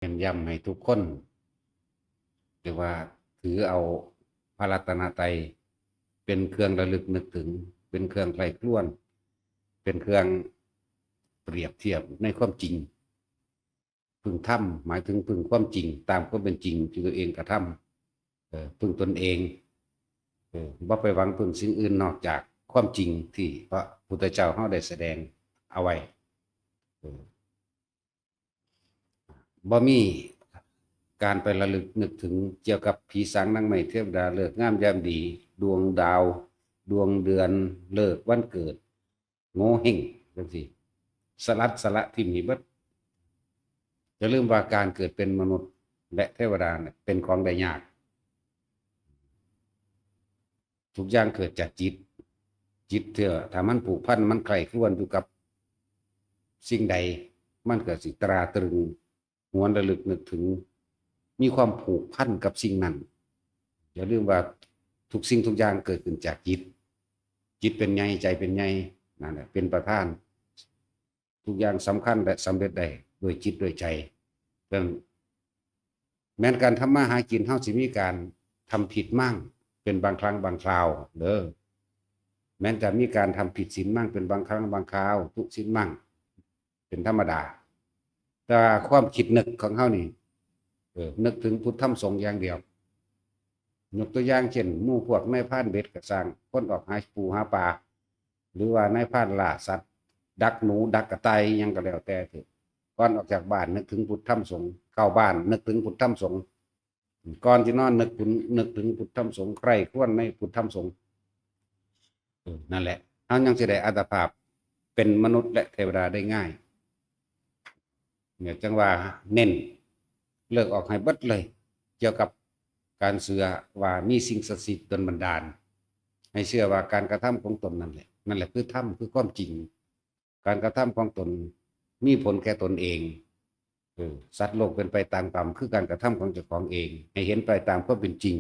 เน้นย้ำให้ทุกคนเรียกว่าถือเอาพระรัตนตรัยเป็นเครื่องระลึกนึกถึงเป็นเครื่องไกลครวนเป็นเครื่องเปรียบเทียบในความจริงพึงทำหมายถึงพึงความจริงตามความเป็นจริงที่ตัวเองกระทำพึงตนเองบ่ไปหวังพึ่งสิ่งอื่นนอกจากความจริงที่พระพุทธเจ้าเขาได้แสดงเอาไว้บ่มีการไประลึกนึกถึงเกี่ยวกับผีสางนางไม้เทวดาเลิกงามยามดีดวงดาวดวงเดือนเลิกวันเกิดโง่เฮงจังซี่สลัดสละทิ่มหิเบิดอย่าลืมว่าการเกิดเป็นมนุษย์และเทวดาเนี่ยเป็นของได้ยากทุกอย่างเกิดจากจิตเถอะถ้ามันผูกพันมันใคร่ครวญอยู่กับสิ่งใดมันเกิดสิตราตรึงหวนระลึกนึกถึงมีความผูกพันกับสิ่งนั้นอย่าลืมว่าทุกสิ่งทุกอย่างเกิดขึ้นจากจิตเป็นไงใจเป็นไงนั่นแหละเป็นประธานทุกอย่างสำคัญและสำเร็จได้ด้วยจิตด้วยใจดังนั้นแม้การทำมาหากินเฮาสิมีการทำผิดมั่งเป็นบางครั้งบางคราวเด้อแม้จะมีการทำผิดศีลมั่งเป็นบางครั้งบางคราวทุกศีลมั่งเป็นธรรมดาแต่ความคิดนึกของเฮานี่นึกถึงพุทธธรรมสงฆ์อย่างเดียวยกตัวอย่างเช่นหมู่พวกนายพรานเบ็ดกระสังคนออกหาปูหาปลาหรือว่านายพรานล่าสัตว์ดักหนูดักกระต่ายยังก็แล้วแต่เถอะก่อนออกจากบ้านนึกถึงพุทธธรรมสงฆ์เข้าบ้านนึกถึงพุทธธรรมสงฆ์ก่อนที่นอนนึกถึงพุทธธรรมสงฆ์ใคร่ครวญในพุทธธรรมสงฆ์นั่นแหละเขายังจะได้อัตภาพเป็นมนุษย์และเทวดาได้ง่ายเนี่ยจังว่าเน้นเลิกออกให้เบิดเลยเกี่ยวกับการเชื่อว่ามีสิ่งศักดิ์สิทธิ์ดลบันดาลให้เชื่อว่าการกระทำของตนนั่นแหละคือธรรมคือความจริงการกระทำของตนมีผลแก่ตนเองสัตว์โลกเป็นไปตามกรรมคือการกระทำของเจ้าของเองให้เห็นไปตามความเป็นจริง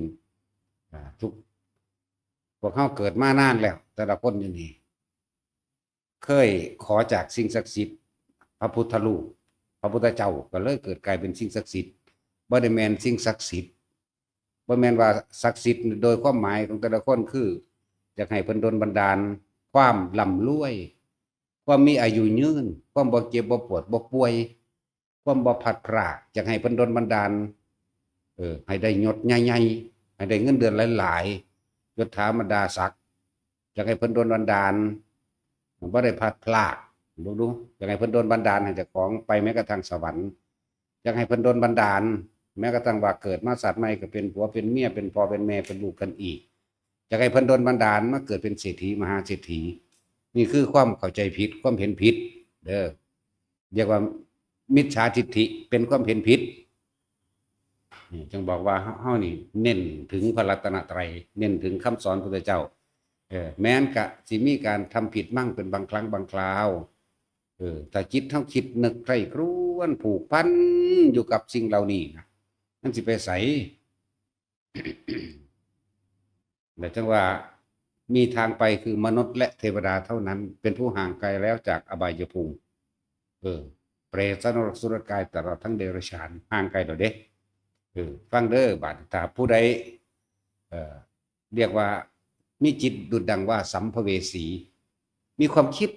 ทุกพวกเขาเกิดมานานแล้วแต่ละคนอย่างนี้เคยขอจากสิ่งศักดิ์สิทธิ์พระพุทธรูปพระพุทธเจ้าก็เลยเกิดกลายเป็นสิ่งศักดิ์สิทธิ์บ่ได้แม่นสิ่งศักดิ์สิทธิ์บ่แม่นว่าศักดิ์สิทธิ์โดยความหมายของแต่ละคนคืออยากให้เพิ่นดลบันดาลความร่ำรวยความมีอายุยืนความบ่เจ็บบ่ปวดบ่ป่วยความบ่พลัดพรากอยากให้เพิ่นดลบันดาลให้ได้ยศใหญ่ๆให้ได้เงินเดือนหลายๆยศถาบรรดาศักดิ์อยากให้เพิ่นดลบันดาลบ่ได้พลัดพรากดูอยากให้เพิ่นดลบันดาลให้เจ้าของไปแม้กระทั่งสวรรค์อยากให้เพิ่นดลบันดาลแม้กระทั่งว่าเกิดมาสัตว์ใหม่ก็เป็นผัวเป็นเมียเป็นพ่อเป็นแม่เป็นลูกกันอีกอยากให้เพิ่นดลบันดาลมาเกิดเป็นเศรษฐีมหาเศรษฐีนี่คือความเข้าใจผิดความเห็นผิดเด้อเรียกว่ามิจฉาทิฏฐิเป็นความเห็นผิดจึงบอกว่าเฮานี่เน้นถึงพระรัตนตรัยเน้นถึงคำสอนพระพุทธเจ้าแม้นกะสิมีการทำผิดมั่งเป็นบางครั้งบางคราวแต่จิตเท่าคิดนึกใคร่ครวญผูกพันอยู่กับสิ่งเหล่านี้นะนั่นสิไปใส่แต่จังว่ามีทางไปคือมนุษย์และเทวดาเท่านั้นเป็นผู้ห่างไกลแล้วจากอบายภูมิเปรตสัตว์นรกสุรกายตลอดทั้งเดรัจฉานห่างไกลต่อเด็กฟังเด้อบาดถ้าผู้ใดเรียกว่ามีจิตดุจดังว่าสัมภเวสีมีความคิด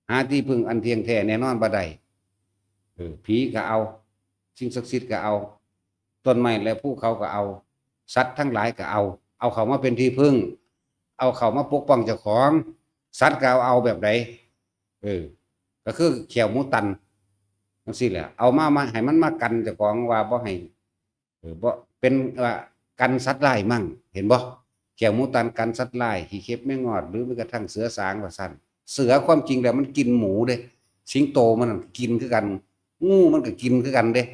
หาที่พึ่งอันเที่ยงแท้แน่นอนบ่ได้ผีก็เอาสิ่งศักดิ์สิทธิ์ก็เอาต้นไม้และภูเขาก็เอาสัตว์ทั้งหลายก็เอาเขามาเป็นที่พึ่งเอาเขามาปกป้องเจ้าของสัตว์ก็เอาแบบไหนก็คือเขียวหมูตันจังซี่แหละเอามาให้มันมากันเจ้าของว่าบ่ให้บ่เป็นว่ากันสัตว์ร้ายมั่งเห็นบ่เขียวหมูตันกันสัตว์ร้ายขี้เข็บแม่งอดหรือแม้กระทั่งเสือสางว่าซั่นเสือความจริงแล้วมันกินหมูเด้สิงโตมันกินคือกันงูมันก็กินคือกันเด้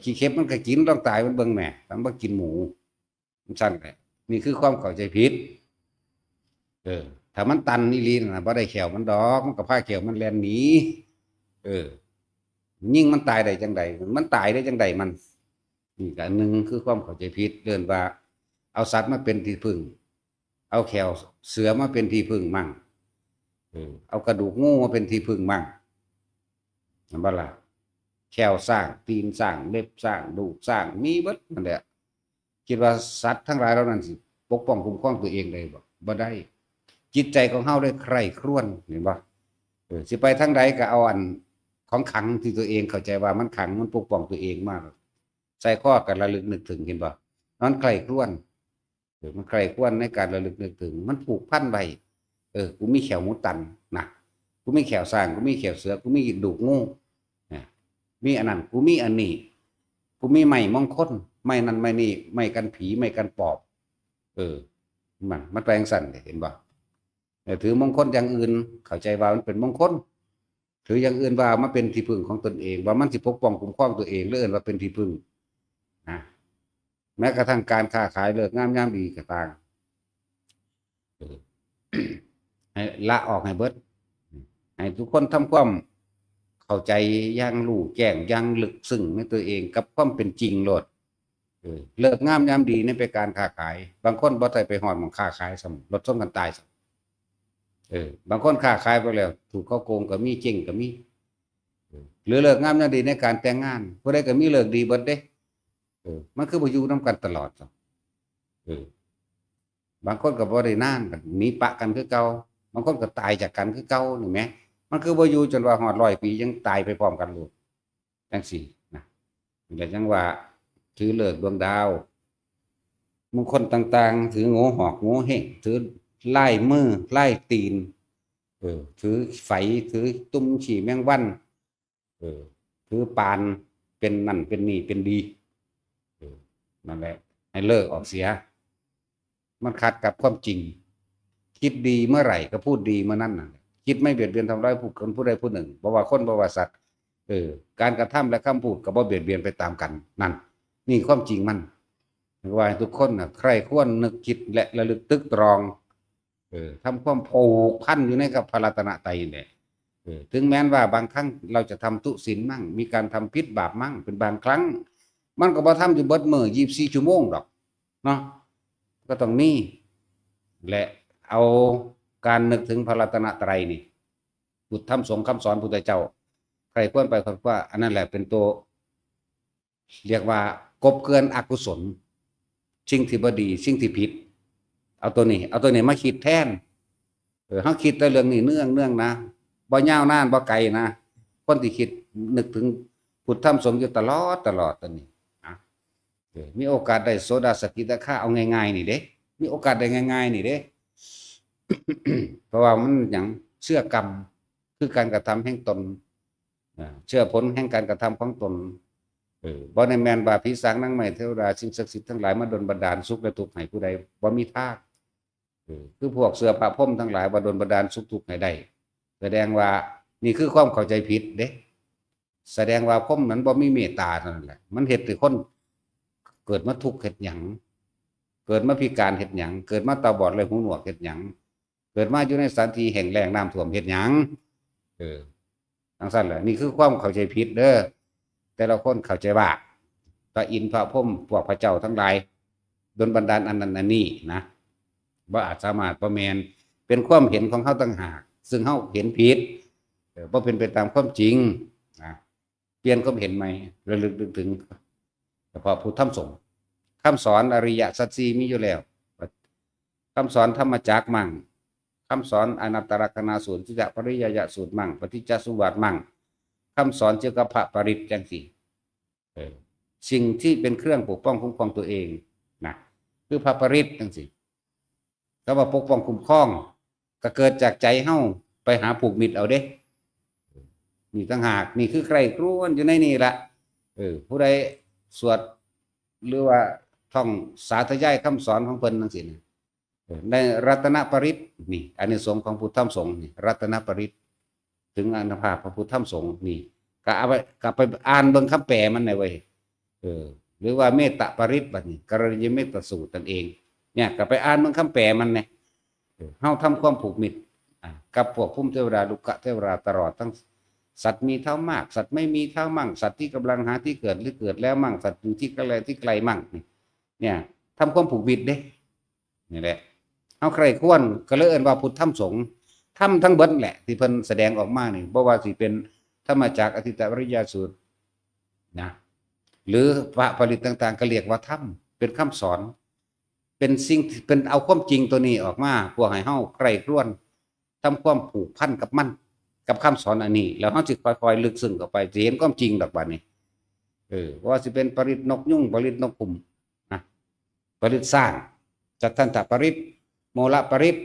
ขี้เข็บมันก็กินต้องตายมันเบิ่งแหม่มันบ่กินหมูมันซั่นแหละนี่คือความเข้าใจผิดถ้ามันตันอีหลีน่ะบ่ได้แขวมันดอกมันก็พาแขวมันแล่นหนียิ่งมันตายได้จังใดมันตายได้จังใดมันนี่ก็หนึ่งคือความเข้าใจผิดเรื่องว่าเอาสัตว์มาเป็นที่พึ่งเอาแขวเสือมาเป็นที่พึ่งมั่งเอากระดูกงูมาเป็นที่พึ่งมั่งเห็นบ่ล่ะ แขวสร้างตีนสร้างเล็บสร้างดูกสร้างมีเบิดนั่นแหละคิดว่าสัตว์ทั้งหลายเหล่านั้นสิปกป้องคุ้มครองตัวเองได้บ่ได้จิตใจของเฮาได้ใคร่ครวญเห็นบ่สิไปทางใดก็เอาอันของขังที่ตัวเองเข้าใจว่ามันขังมันปกป้องตัวเองมากใส่ข้อกันระลึกนึกถึงเห็นบ่มันใคร่ครวญมันใคร่ครวญในการระลึกนึกถึงมันผูกพันไว้กูมีแขวหมูตันนะกูมีแขวสร้างกูมีแขวเสือกูมีดูกงูมีอันนั้นกูมีอันนี้กูมีไม้มงคลไม้นั้นไม้นี้ไม้กันผีไม้กันปอบมันแปลงสั่นเห็นบ่ถือมงคลอย่างอื่นเข้าใจว่ามันเป็นมงคลถืออย่างอื่นว่ามันเป็นที่พึ่งของตนเองว่ามันสิปกป้องคุ้มครองตัวเองเลื่อนว่าเป็นที่พึ่งนะแม้กระทั่งการค้าขายเลิกงามยามดีก็ต่างให้ละออกให้เบิดให้ทุกคนทำความเข้าใจอย่างรู้แจ้งอย่างลึกซึ้งในตัวเองกับความเป็นจริงโลดเลิกงามยามดีในไปการค้าขายบางคนบ่ได้ไปฮอดหม้องค้าขายซ้ำลดส้มกันตายซ้ำบางคนค้าขายไปแล้วถูกเขาโกงก็มีเจ๊งก็มีหรือเลิกงามยามดีในการแต่งงานผู้ใดก็มีเลิกดีเบิดเด้มันคือบ่อยู่นำกันตลอดซ้ำบางคนก็บ่ได้นานกันหนีปะกันคือเก่าบางคนก็ตายจากกันคือเก่านี่แหมมันคือบ่อยู่จนว่าฮอด100 ปียังตายไปพร้อมกันโลดจังซี่นะแล้วจังว่าถือเลิกดวงดาวมงคลต่างๆถือโง่หอกโง่เฮ่งถือไล่มือไล่ตีนถือไฝถือตุ้มฉี่แมงวันถือปานเป็นนั่นเป็นนี่เป็นดีนั่นแหละให้เลิกออกเสียมันขัดกับความจริงคิดดีเมื่อไหร่ก็พูดดีเมื่อนั้นน่ะคิดไม่เบียดเบียนทำร้ายผู้คนผู้ใดผู้หนึ่งบ่ว่าคนบ่ว่าสัตว์การกระทำและคำพูดก็บ่เบียดเบียนไปตามกันนั่นนี่ความจริงมันว่าทุกคนน่ะใครควรนึกคิดและระลึกตึกตรองทำความผูกพันอยู่ในกับพระรัตนตรัยเนี่ยถึงแม้ว่าบางครั้งเราจะทำทุศีลมั่งมีการทำพิษบาปมั่งเป็นบางครั้งมันก็บ่ทำอยู่เบิดมื้อ24 ชั่วโมงดอกเนาะก็ต้องมีและเอาการนึกถึงพระรัตนตรัยนี่พุทธธรรมสงฆ์คำสอนพุทธเจ้าใครควรไปคนว่าอันนั้นแหละเป็นตัวเรียกว่ากบเกินอกุศลสิ่งที่บ่ดีสิ่งที่ผิดเอาตัวนี้มาคิดแทนเฮาคิดแต่เรื่องนี้เนื่องนะบ่ยาวนานบ่ไกลนะคนที่คิดนึกถึงพุทธธรรมสงฆ์อยู่ตลอดตอนนี้มีโอกาสได้โสดาสกิทาคาเอาง่ายๆนี่เด้มีโอกาสได้ง่ายๆนี่เด้ เพราะว่ามันอย่างเชื่อกรรมคือการกระทำแห่งตนเชื่อผลแห่งการกระทำของตนบ่ได้แม่นว่าผีสางนางไม้เทวดาสิ่งศักดิ์สิทธิ์ทั้งหลายมาดลบันดาลสุขและทุกข์ให้ผู้ใดบ่มีทางคือพวกเสือพระพรหมทั้งหลายบ่ดลบันดาลสุขทุกข์ให้ได้แสดงว่านี่คือความเข้าใจผิดเด้แสดงว่าพรหมนั้นบ่มีเมตตาเท่านั้นแหละมันเฮ็ดให้คนเกิดมาทุกข์เฮ็ดหยังเกิดมาพิการเฮ็ดหยังเกิดมาตาบอดเลยหูหนวกเฮ็ดหยังเกิดมาอยู่ในสถานที่แห่งแล้งน้ำท่วมเฮ็ดหยังทั้งสั้นแหละนี่คือความเข้าใจผิดเด้อแต่ละคนเข้าใจว่าพระอินทร์พระพรหมพวกพระเจ้าทั้งหลายดลบันดาลอันนั้นอันนี้นะบ่อาจสามารถประแมนเป็นความเห็นของเขาต่างหากซึ่งเขาเห็นผิดบ่เป็นไปตามความจริงนะเปลี่ยนความเห็นใหม่ระลึกถึงเฉพาะพุทธธรรมสงฆ์คำสอนอริยสัจสี่มีอยู่แล้วคำสอนธรรมจักรมั่งคำสอนอนัตตลักษณสูตรทิฏฐปริยยสูตรมั่งปฏิจจสมุปบาทมั่งคำสอนเกี่ยวกับพระปริตจังสี่สิ่งที่เป็นเครื่องปกป้องคุ้มครองตัวเองนะคือพระปริตจังสี่ก็ว่าปกป้องคุ้มครองก็เกิดจากใจเฮ้าไปหาผูกมิตรเอาเด้นี่ต่างหากนี่คือใครครวนอยู่ในนี่ละผู้ใดสวดหรือว่าท่องสาธยายคำสอนของเพิ่นจังซี่นะในรัตนปริตนี่อานิสงส์ของพุทธธรรมสงฆ์นี่รัตนปริตถึงอานุภาพพระพุทธธรรมสงฆ์นี่ก็เอาไปกลับไปอ่านเบิ่งคำแปลมันได้เว้ยหรือว่าเมตตาปริตบัดนี้กรณียเมตตาสูตรนั่นเองเนี่ยก็ไปอ่านเบิ่งคำแปลมันเนี่ยเฮาทำความผูกมิตรกับพวกภูมิเทวดาลุกะเทวดาตลอดทั้งสัตว์มีเท่ามากสัตว์ไม่มีเท่ามั่งสัตว์ที่กำลังหาที่เกิดหรือเกิดแล้วมั่งสัตว์อยู่ที่ไกลที่ไกลมั่งเนี่ยทำความผูกมิตรเด้นี่แหละเอาใครควรก็เลยเอิ้นว่าพุทธธรรมสงฆ์ธรรมทั้งเบิดแหละที่เพิ่นแสดงออกมานี่บ่ว่าสิเป็นธรรมจักรอธิตวริยสูตร นะหรือพระผลิตต่างๆก็เรียกว่าธรรมเป็นคำสอนเป็นสิ่งเป็นเอาความจริงตัวนี้ออกมาพวกให้เฮาใคร่ครวญทำความผูกพันกับมันกับคำสอนอันนี้แล้วเฮาสิค่อยๆลึกซึ้งเข้าไปสิเห็นความจริงดอกบัดนี้ว่าสิเป็นปริตนกยุ่งปริตนกขุมนะปริตสร้างจัตตันตปริตโมละปริต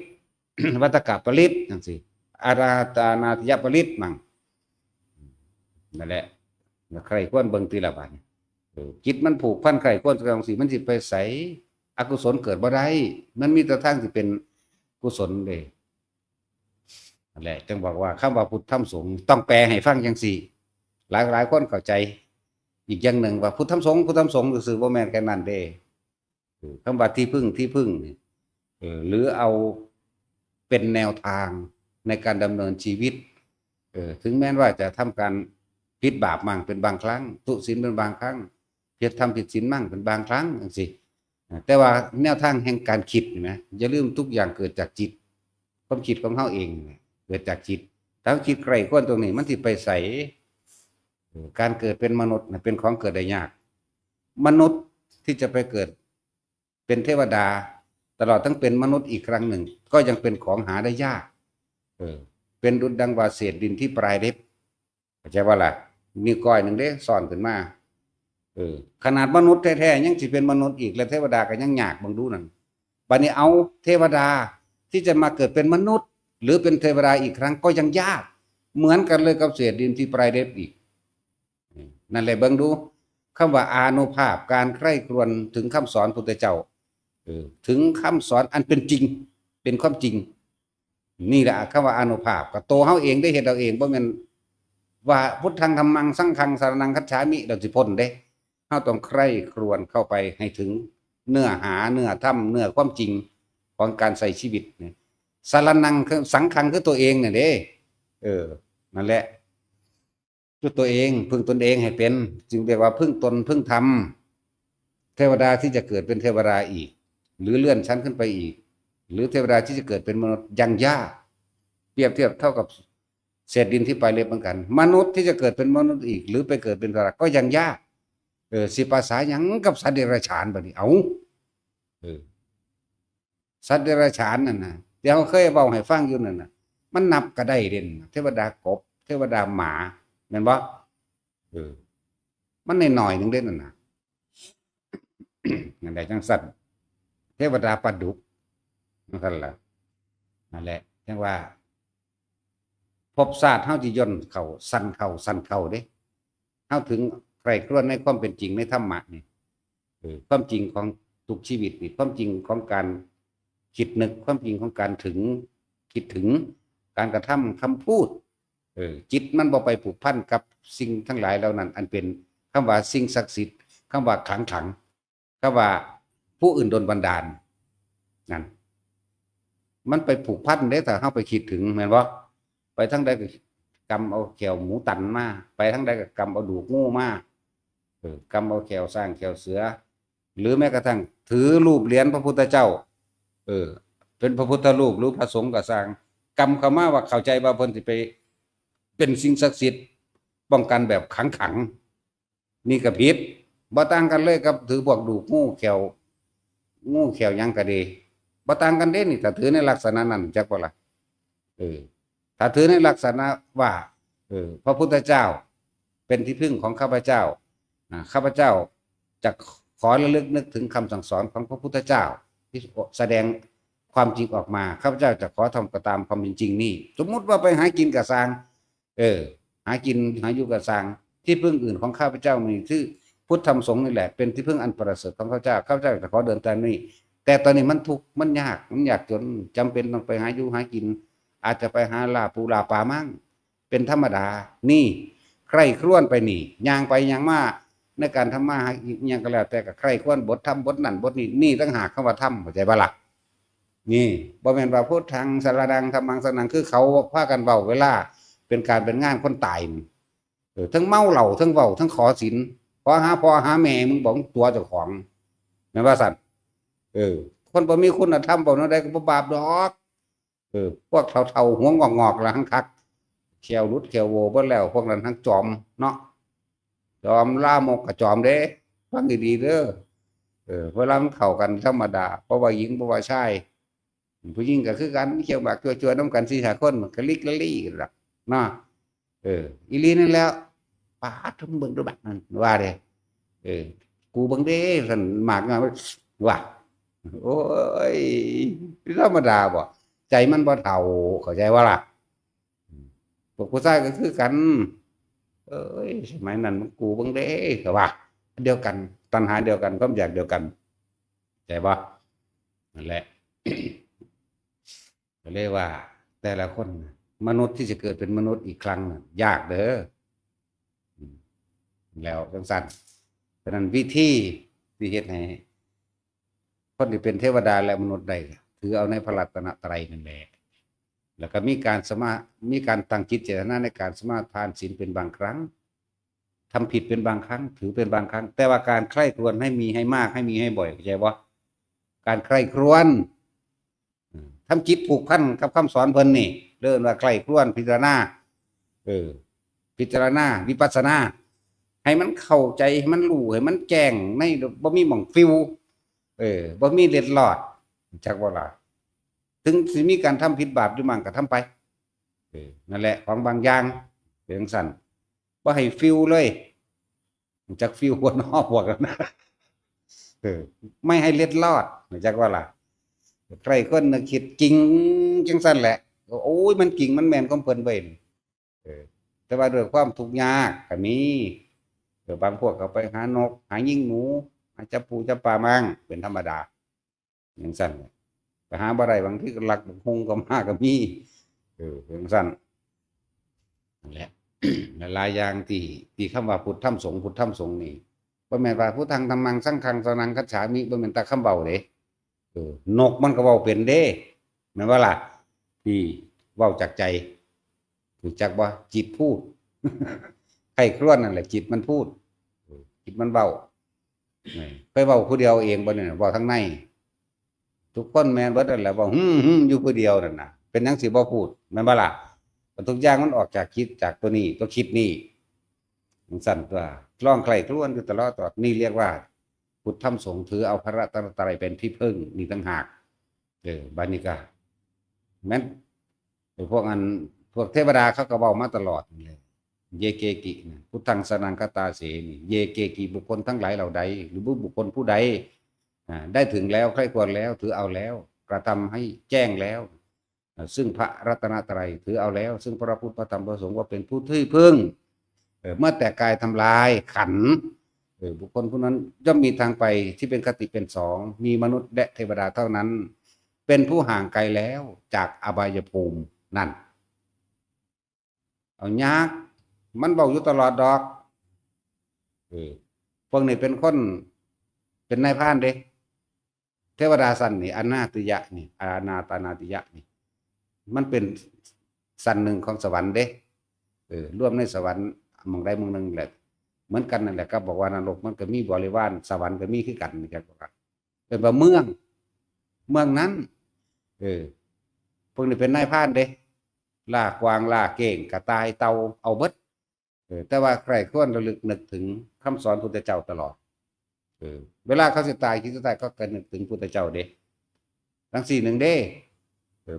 วัตกะปริตจังซี่อาราตานาติยปริตมั่งนั่นแหละใครควรเบิ่งทีละบาดจิตมันผูกพันใครควรจังซี่มันสิไปไสอกุศลเกิดบ่ได้มันมีแต่ทางที่เป็นกุศลเด้นั่นแหละจึงบอกว่าคำว่าพุทธธรรมสงฆ์ต้องแปลให้ฟังจังซี่หลายๆคนเข้าใจอีกอย่างหนึ่งว่าพุทธธรรมสงฆ์พุทธธรรมสงฆ์ซื่อๆบ่แม่นแค่นั้นเด้คำว่าที่พึ่งหรือเอาเป็นแนวทางในการดำเนินชีวิตถึงแม้ว่าจะทำการผิดบาปมั่งเป็นบางครั้งทุศีลเป็นบางครั้งทำผิดศีลมั่งเป็นบางครั้งจังซี่แต่ว่าแนวทางแห่งการคิดนะอย่าลืมทุกอย่างเกิดจากจิตความคิดของเฮาเองเกิดจากจิตถ้าคิดใครคนตรงนี้มันสิไปใส่การเกิดเป็นมนุษย์เป็นของเกิดได้ยากมนุษย์ที่จะไปเกิดเป็นเทวดาตลอดทั้งเป็นมนุษย์อีกครั้งหนึ่งก็ยังเป็นของหาได้ยากเป็นดุจดังว่าเศษดินที่ปลายเล็บเข้าใจว่าล่ะมีก้อยหนึ่งเด้ซ่อนขึ้นมาขนาดมนุษย์แท้ๆยังสิเป็นมนุษย์อีกแล้วเทวดาก็ยังยากบังดูนั่นบัดนี้เอาเทวดาที่จะมาเกิดเป็นมนุษย์หรือเป็นเทวดาอีกครั้งก็ยังยากเหมือนกันเลยกับเศษดินที่ปลายเล็บอีกนั่นแหละเบิ่งดูคำว่าอานุภาพการใคร่ครวญถึงคำสอนพุทธเจ้าถึงคำสอนอันเป็นจริงเป็นความจริงนี่แหละคำว่าอานุภาพกับตัวเฮาเองได้เห็นเราเองบ่แม่นว่าพุทธังธัมมังสังฆังสรณังคัจฉามิเราสิพ้นเด้เฮาต้องใคร่ครวญเข้าไปให้ถึงเนื้อหาเนื้อธรรมเนื้อความจริงของการใส่ชีวิตเนี่ยสรณังสังฆังคือตัวเองเนี่ยเด้นั่นแหละคือตัวเองพึ่งตนเองให้เป็นจึงเรียกว่าพึ่งตนพึ่งธรรมเทวดาที่จะเกิดเป็นเทวดาอีกหรือเลื่อนชั้นขึ้นไปอีกหรือเทวดาที่จะเกิดเป็นมนุษย์ยังยากเปรียบเทียบเท่ากับเศษดินที่ปลายเล็บเหมือนกันมนุษย์ที่จะเกิดเป็นมนุษย์อีกหรือไปเกิดเป็นเทวดาก็ยังยากสิภาษาหยังกับสัตว์เดรัจฉานบัดนี้เอาสัตว์เดรัจฉานนั่นน่ะเดี๋ยวเคยเว้าให้ฟังอยู่นั่นน่ะมันนับก็ได้เด่นเทวดากบเทวดาหมาแม่นบ่มันน้อยๆนึงเด่นนั่นน่ะนั่นได้จังซั่นเทวดาปลาดุกนั่นแหละนั่นแหละจังว่าภพชาติเฮาสิย่นเข้าสั่นเข้าเด้เฮาถึงใคร่ครวญในความเป็นจริงในธรรมะนี่ความจริงของทุกชีวิตนี่ความจริงของการคิดนึกความจริงของการถึงคิดถึงการกระทำคำพูดจิตมันบ่ไปผูกพันกับสิ่งทั้งหลายเหล่านั้นอันเป็นคำว่าสิ่งศักดิ์สิทธิ์คำว่าขลังคำว่าผู้อื่นโดนบันดาลนั่นมันไปผูกพันได้แต่เข้าไปคิดถึงแม่นบ่ไปทั้งใดก็กำเอาแขวหมูตันมาไปทั้งใดก็กำเอาดูกงูมากำเอาแขวสร้างแขวเสือหรือแม้กระทั่งถือรูปเหรียญพระพุทธเจ้าเป็นพระพุทธรูปหรือพระสงฆ์ก็สร้างกำเข้ามาว่าเข้าใจว่าเพิ่นสิไปเป็นสิ่งศักดิ์สิทธิ์ป้องกันแบบขังนี่ก็ผิดบ่ต่างกันเลยกับถือพวกดูกงูแขวหยังก็ดีบ่ต่างกันเด้นี่ถ้าถือในลักษณะนั้นจักบ่ล่ะถ้าถือในลักษณะว่าพระพุทธเจ้าเป็นที่พึ่งของข้าพเจ้าข้าพเจ้าจะขอระลึกนึกถึงคำสั่งสอนของพระพุทธเจ้าที่แสดงความจริงออกมาข้าพเจ้าจะขอทำตามความเป็นจริงนี่สมมุติว่าไปหากินกับสร้างหากินหาอยู่กับสร้างที่พึ่งอื่นของข้าพเจ้ามีชื่อพุทธธรรมสงฆ์นี่แหละเป็นที่พึ่งอันประเสริฐของข้าพเจ้าจะขอเดินตามนี้แต่ตอนนี้มันทุกข์มันยากจนจำเป็นต้องไปหาอยู่หากินอาจจะไปหาลาปูลาปลามั่งเป็นธรรมดานี่ใครครวญไปนี่ย่างไปย่างมาในการทำมาหาอย่างก็แล้วแต่กับใครครวญบทธรรมบทนั่นบทนี่ตั้งหากคำว่าธรรมเข้าใจบ่ล่ะนี่บ่แม่นว่าพุทธังสรณังธัมมังสรณังคือเขาพากันเว้าเวลาเป็นการเป็นงานคนตายทั้งเมาเหล้าทั้งเว้าทั้งขอศีลขอหาพ่อหาแม่มึงบอกตัวเจ้าของแม่นว่าซั่นคนบ่มีคุณธรรมบ่นำใดก็บ่บาปดอกพวกเฒ่าๆหัวงอกๆละหังคักแขวรุดแขวโวเบิดแล้วพวกนั้นทั้งจอมเนาะ จอมลามกกับจอมเด้ฟังดีๆเด้อเวลามันเข้ากันธรรมดาเพราะว่าหญิงเพราะว่าชายผู้หญิงก็คือกันเขี่ยวบากจัวๆน้ำกันสี่หาคนมันก็ลิกละลี่กันละเนาะอีลีนั่นแล้วป้าทุ่มเบิ่งดูบักนั่นว่าเด้เออกูเบิ่งเด้สันหมากงานว่าโอ้ยธรรมดาบ่ใจมันบ่เท่าเข้าใจว่าล่ะพวกผู้ชายก็คือกันเอ้ยสมัยนั้นมันกูเบิ่งเด้ก็ว่าเดียวกันตัณหาเดียวกันความอยากเดียวกันใจบ่นั่นแหละ ก็เลยว่าแต่ละคนมนุษย์ที่จะเกิดเป็นมนุษย์อีกครั้งยากเด้อแล้วจังสั้นเพราะนั้นวิธีที่เฮ็ดให้คนที่เป็นเทวดาและมนุษย์ได้ถือเอาในพระรัตนตรัยนั่นแหละแล้วก็มีการตั้งจิตเจตนาในการสมาทานศีลเป็นบางครั้งทำผิดเป็นบางครั้งถือเป็นบางครั้งแต่ว่าการใคร่ครวญให้มีให้มากให้มีให้บ่อยเข้าใจว่าการใคร่ครวญทำจิตผูกพันกับคำสอนเพิ่นนี่เริ่มว่าใคร่ครวญพิจารณาพิจารณาวิปัสสนาให้มันเข้าใจให้มันรู้ให้มันแจ้งในบ่มีหม่องฟิวบ่มีเล็ดลอดจักว่าล่ะถึงสิมีการทำผิดบาปอยู่มั่งก็ทำไปนั่นแหละของบางอย่างเป็นจังซั่นบ่ให้ฟิวเลยจักฟิวบ่นอกพวกนั้นนะไม่ให้เล็ดลอดจักว่าล่ะใครคนนึกคิดจริงจังซั่นแหละโอ้ยมันจริงมันแม่นของเพิ่นเว้ยแต่ว่าด้วยความทุกข์ยากก็มีบางพวกก็ไปหานกหายิงหนูหาจับปูจับปลามั่งเป็นธรรมดาอย่างสั้นไปหาบ่ได้บางที่ก็หลักหงก็มาก็มีอย่างสั้นนั่นแหละหลายอย่างที่คำว่าพุทธธรรมสงฆ์พุทธธรรมสงฆ์นี่บ่แม่นว่าพุทธังธัมมังสังฆังสรณังคัจฉามิบ่แม่นแต่คำเว้าเด้นกมันก็เว้าเป็นเด้แม่นว่าล่ะที่เว้าจากใจรู้จักบ่จิตพูดใครครวญนั่นแหละจิตมันพูดจิตมันเว้าไปเว้าผู้เดียวเองบ่เนี่ยเว้าทั้งในทุกคนแม่นเบิดนั่นแหละเว้าอยู่ผู้เดียวนั่นน่ะเป็นหยังสิบ่พูดแม่นบ่ล่ะทุกอย่างมันออกจากคิดจากตัวนี้ตัวคิดนี่มันสั่นตัวลองใครครวญอยู่ตลอดนี่เรียกว่าพุทธธรรมสงฆ์ถือเอาพระรัตนตรัยเป็นที่พึ่งนี่ต่างหากบานิกาแม้นพวกพวกเทวดาเขาก็เว้ามาตลอดเลยเยเกกิพุทธังสรณังคตาเสนี่เยเกกิบุคคลทั้งหลายเหล่าใดหรือบุคคลผู้ใดได้ถึงแล้วใคร่ควรแล้วถือเอาแล้วกระทำให้แจ้งแล้วซึ่งพระรัตนตรัยถือเอาแล้วซึ่งพระพุทธพระธรรมพระสงฆ์ว่าเป็นผู้ที่พึ่งเมื่อแต่กายทำลายขันธ์บุคคลผู้นั้นย่อมมีทางไปที่เป็นคติเป็นสองมีมนุษย์และเทวดาเท่านั้นเป็นผู้ห่างไกลแล้วจากอบายภูมินั่นเอายากมันบอกอยู่ตลอดดอกพวกนี้เป็นคนเป็นนายพรานเด้เทวดาสันนี่อนาติยะนี่อานาตานาติยะนี่มันเป็นสันหนึ่งของสวรรค์เด้ร่วมในสวรรค์มองใดมองหนึ่งแหละเหมือนกันนั่นแหละก็บอกว่านรกมันก็มีบริวารสวรรค์ก็มีคือกันนี่ครับเป็นว่าเมืองนั้นพวกนี้เป็นนายพรานเด้ล่ากวางล่าเก่งกระต่ายเต่าเอาเบิดแต่ว่าใครควรระลึกนึกถึงคำสอนพุทธเจ้าตลอดเวลาเขาจะตายคิดจะตายก็เกิดนึกถึงพุทธเจ้าเด้ทั้งสี่หนึ่งเด้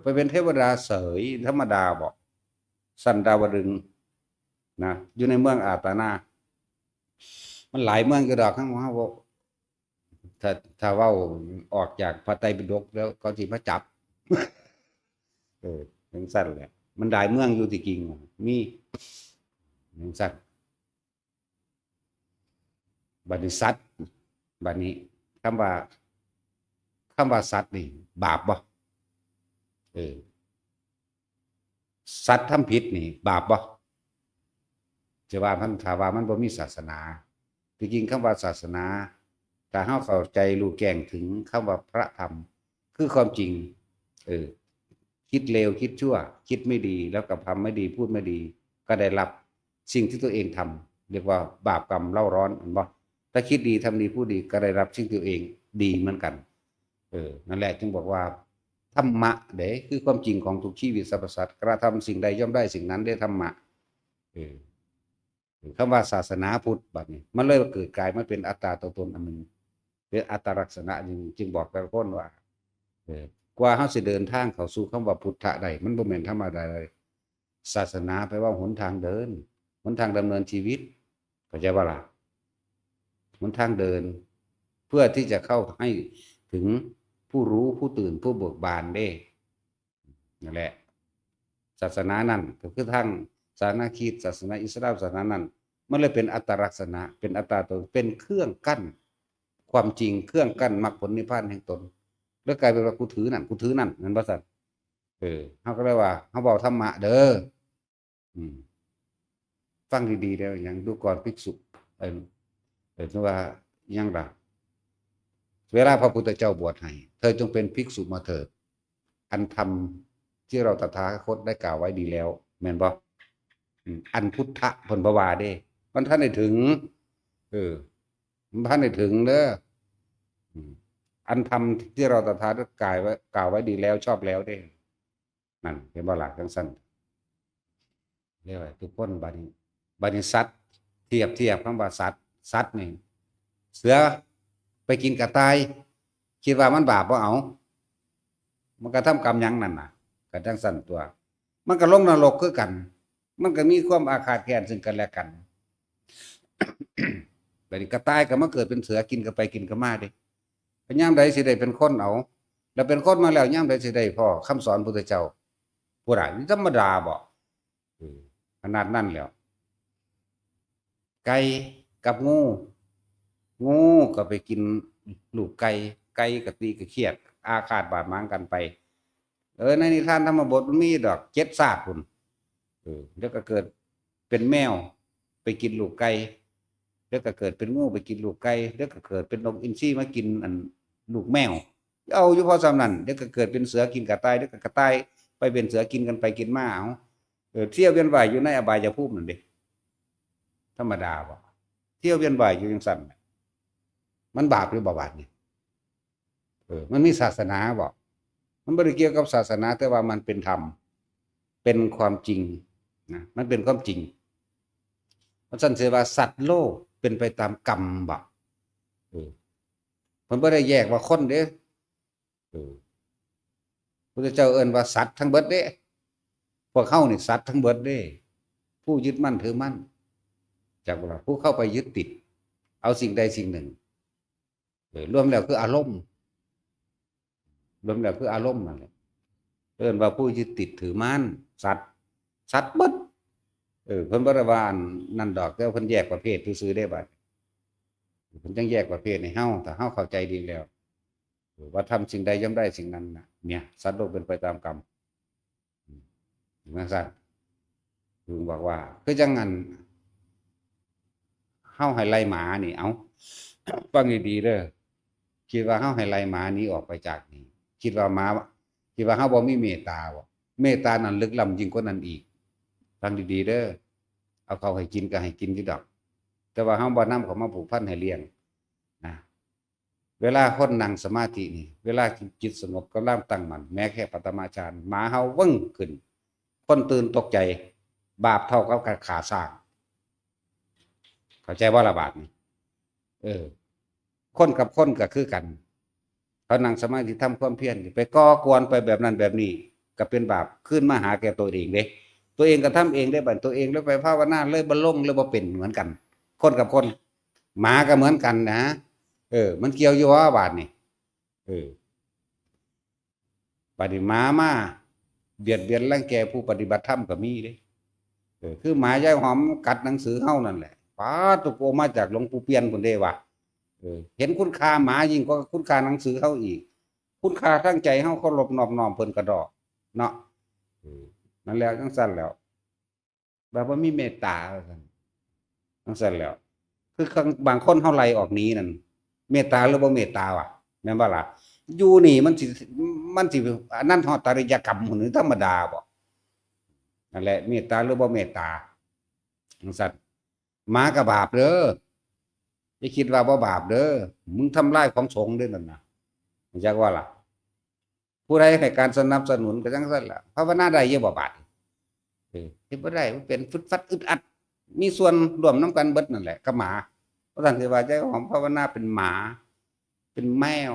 ไปเป็นเทวดาเสยธรรมดาบอกสันดาวดึงนะอยู่ในเมืองอาตานามันหลายเมืองก็ดอกข้างว่าถ้าว่าออกจากพระไตรปิฎกแล้วก็ที่มาจับอย่างสั้นแหละมันหลายเมืองอยู่ที่จริงมีอย่างสั้นบัดนี้สัตว์บัดนี้คำว่าสัตว์นี่บาปบ่สัตว์ทำผิดนี่บาปบ่จะว่ามันถ้าว่ามันบ่มีศาสนาที่จริงคำว่าศาสนาถ้าเฮาเข้าใจรู้แจ้งถึงคำว่าพระธรรมคือความจริงคิดเลวคิดชั่วคิดไม่ดีแล้วกับทำไม่ดีพูดไม่ดีก็ได้รับสิ่งที่ตัวเองทำเรียกว่าบาปกรรมเล่าร้อนเห็นบ่ถ้าคิดดีทำดีพูดดีก็ได้รับสิ่งตัวเองดีเหมือนกันนั่นแหละจึงบอกว่าธรรมะเด้คือความจริงของทุกชีวิตสรรพสัตว์กระทำสิ่งใดย่อมได้สิ่งนั้นได้ธรรมะ คำว่าศาสนาพุทธบัดนี้มันเลยเกิดกลายมาเป็นอัตตาตัวตนอันหนึ่งเป็นอัตลักษณะจึงบอกแต่ละคนว่า กว่าเฮาสิเดินทางเข้าสู่คำว่าพุทธะได้มันบ่แม่นธรรมดาเลยศาสนาแปลว่าหนทางเดินหนทางดำเนินชีวิตเข้าใจบ่ล่ะหนทางเดินเพื่อที่จะเข้าให้ถึงผู้รู้ผู้ตื่นผู้เบิกบานเด้นั่นแหละศาสนานั้นก็คือทางศาสนาคริสต์ศาสนาอิสลามศาสนานั้นมันเลยเป็นอัตลักษณะเป็นอัตตาตนเป็นเครื่องกั้นความจริงเครื่องกั้นมรรคผลนิพพานแห่งตนแล้วกลายเป็นว่ากูถือนั่นนั่นบ่ซั่นเขาก็เลยว่าเขาบอกธรรมะเด้อฟังดีๆแล้วอย่างดูก่อนภิกษุว่ายังล่ะเวลาพระพุทธเจ้าบวชให้เธอจงเป็นภิกษุมาเถิดอันธรรมที่เราตถาคตได้กล่าวไว้ดีแล้วแม่นบ่อันพุทธะผลประวาเด้มันท่านได้ถึงมันท่านได้ถึงเด้ออันธรรมที่เราตถาคตกล่าวไว้ดีแล้วชอบแล้วเด้นั่นเห็นบ่ล่ะจังซั่นเรียกว่าทุกคนบัดนี้สัตว์เทียบคำว่าสัตว์นี่เสือไปกินกระต่ายคิดว่ามันบาปบ่เอามันก็ทำกรรมหยังนั่นน่ะก็จังซั่นตัวมันก็ลงนรกคือกันมันก็มีความอาฆาตแค้นซึ่งกันและกันบัดนี้กระต่ายก็มาเกิดเป็นเสือกินกันไปกินกันมาเด้ยามใดสิได้เป็นคนเอาแล้วเป็นคนมาแล้วยามใดสิได้พ่อคำสอนพุทธเจ้าผู้ใดธรรมดาบ่ขนาดนั้นแล้วไก่กับงูก็ไปกินลูกไก่ก็ตีก็เครียดอาฆาตบาดหมางกันไปในนิทานธรรมบทมันมีดอก7 ศาสตร์พุ่นแล้วก็เกิดเป็นแมวไปกินลูกไก่แล้วก็เกิดเป็นงูไปกินลูกไก่แล้วก็เกิดเป็นนกอินทรีมากินอันลูกแมวเอาอยู่พอสำนั้นแล้วก็เกิดเป็นเสือกินกระต่ายแล้วก็กระต่ายไปเป็นเสือกินกันไปกินมาเอาเที่ยวเวียนว่ายอยู่ในอบายภูมินั่นเด้ธรรมดาบ่เที่ยวเวียนว่ายอยู่จังซั่นมันบาปหรือบ่บาปนี่มันมีศาสนาบ่มันบ่ได้เกี่ยวกับศาสนาแต่ว่ามันเป็นธรรมเป็นความจริงนะมันเป็นความจริงเพราะฉะนั้นสิว่าสัตว์โลกเป็นไปตามกรรมบ่มันบ่ได้แยกว่าคนเด้พระเจ้าเอิ้นว่าสัตว์ทั้งเบิดเด้พวกเขานี่สัตว์ทั้งเบิดเด้ผู้ยึดมั่นถือมั่นจากว่าผู้เข้าไปยึดติดเอาสิ่งใดสิ่งหนึ่งรวมแล้วคืออารมณ์นั่นแหละเอิ้นว่าผู้ยึดติดถือมั่นสัตว์เบิดเพิ่นบ่ได้ว่านั่นดอกแต่เพิ่นแยกประเภทซื่อๆได้บัดเพิ่นจังแยกประเภทให้เฮาถ้าเฮาเข้าใจดีแล้วว่าทำสิ่งใดย่อมได้สิ่งนั้นน่ะเนี่ยสัตว์โลกเป็นไปตามกรรมจังซั่นถึงบอกว่าคือจังงั้นเฮาให้ไล่หมานี่เอาฟังดีๆเด้อคิดว่าเฮาให้ไล่หมานี้ออกไปจากนี้คิดว่าเฮาบ่มีเมตตาบ่เมตตานั้นลึกล้ำยิ่งกว่านั้นอีกฟังดีๆเด้อเอาเขาให้กินก็ให้กินอยู่ดอกแต่ว่าเฮาบ่นำเขามาผูกพันให้เลี้ยงนะเวลาคนนั่งสมาธินี่เวลาจิตสงบกำลังตั้งมั่นแม้แค่ปฐมฌานหมาเฮาวิ่งขึ้นคนตื่นตกใจบาปเท่ากับขาสร้างเข้าใจบ่ล่ะบาปนี่คนกับคนก็คือกันเขานั่งสมาธิทำความเพียรไปก่อกวนไปแบบนั้นแบบนี้ก็เป็นบาปขึ้นมาหาแก่ตัวเองเด้ตัวเองก็ทำเองได้บัดตัวเองแล้วไปภาวนาเลยบ่ลงเลยบ่เป็นเหมือนกันคนกับคนหมาก็เหมือนกันนะมันเกี่ยวอยู่ว่าบาดนี่บาดนี้หมามาเบียดเบียนรังแกผู้ปฏิบัติธรรมก็มีเด้คือหมายายหอมกัดหนังสือเฮานั่นแหละป้าตุโกมาจากหลวงปู่เปียนพุ่นเด้ว่าเห็นคุณค่าหมายิ่งกว่าคุณค่าหนังสือเฮาอีกคุณค่าทั้งใจเฮาเคารพนอบน้อมเพิ่นกระดอกเนาะนั่นแล้วจังซั่นแล้วแบบว่ามีเมตตาจังซั่นแล้วคือบางคนเฮาไล่ออกนี้นั่นเมตตาหรือบ่เมตตาวะแม่นบ่ล่ะอยู่นี่มันสิอันนั้นฮอดตริยกรรมหรือธรรมดาบ่นั่นแหละเมตตาหรือบ่เมตตาจังซั่นหมาก็บาปเด้ออย่าคิดว่าบ่บาปเด้อมึงทำลายของสงฆ์เด้อนั่นน่ะรู้จักว่าล่ะผู้ใดให้การสนับสนุนก็จังซั่นล่ะภาวนาได้อยู่บ่บาดเฮ็ดบ่ได้มันเป็นฟึดฟัดอึดอัด มีส่วนร่วมน้ำกันเบิดนั่นแหละกับหมาเพราะท่านสิว่าใจหอมภาวนาเป็นหมาเป็นแมว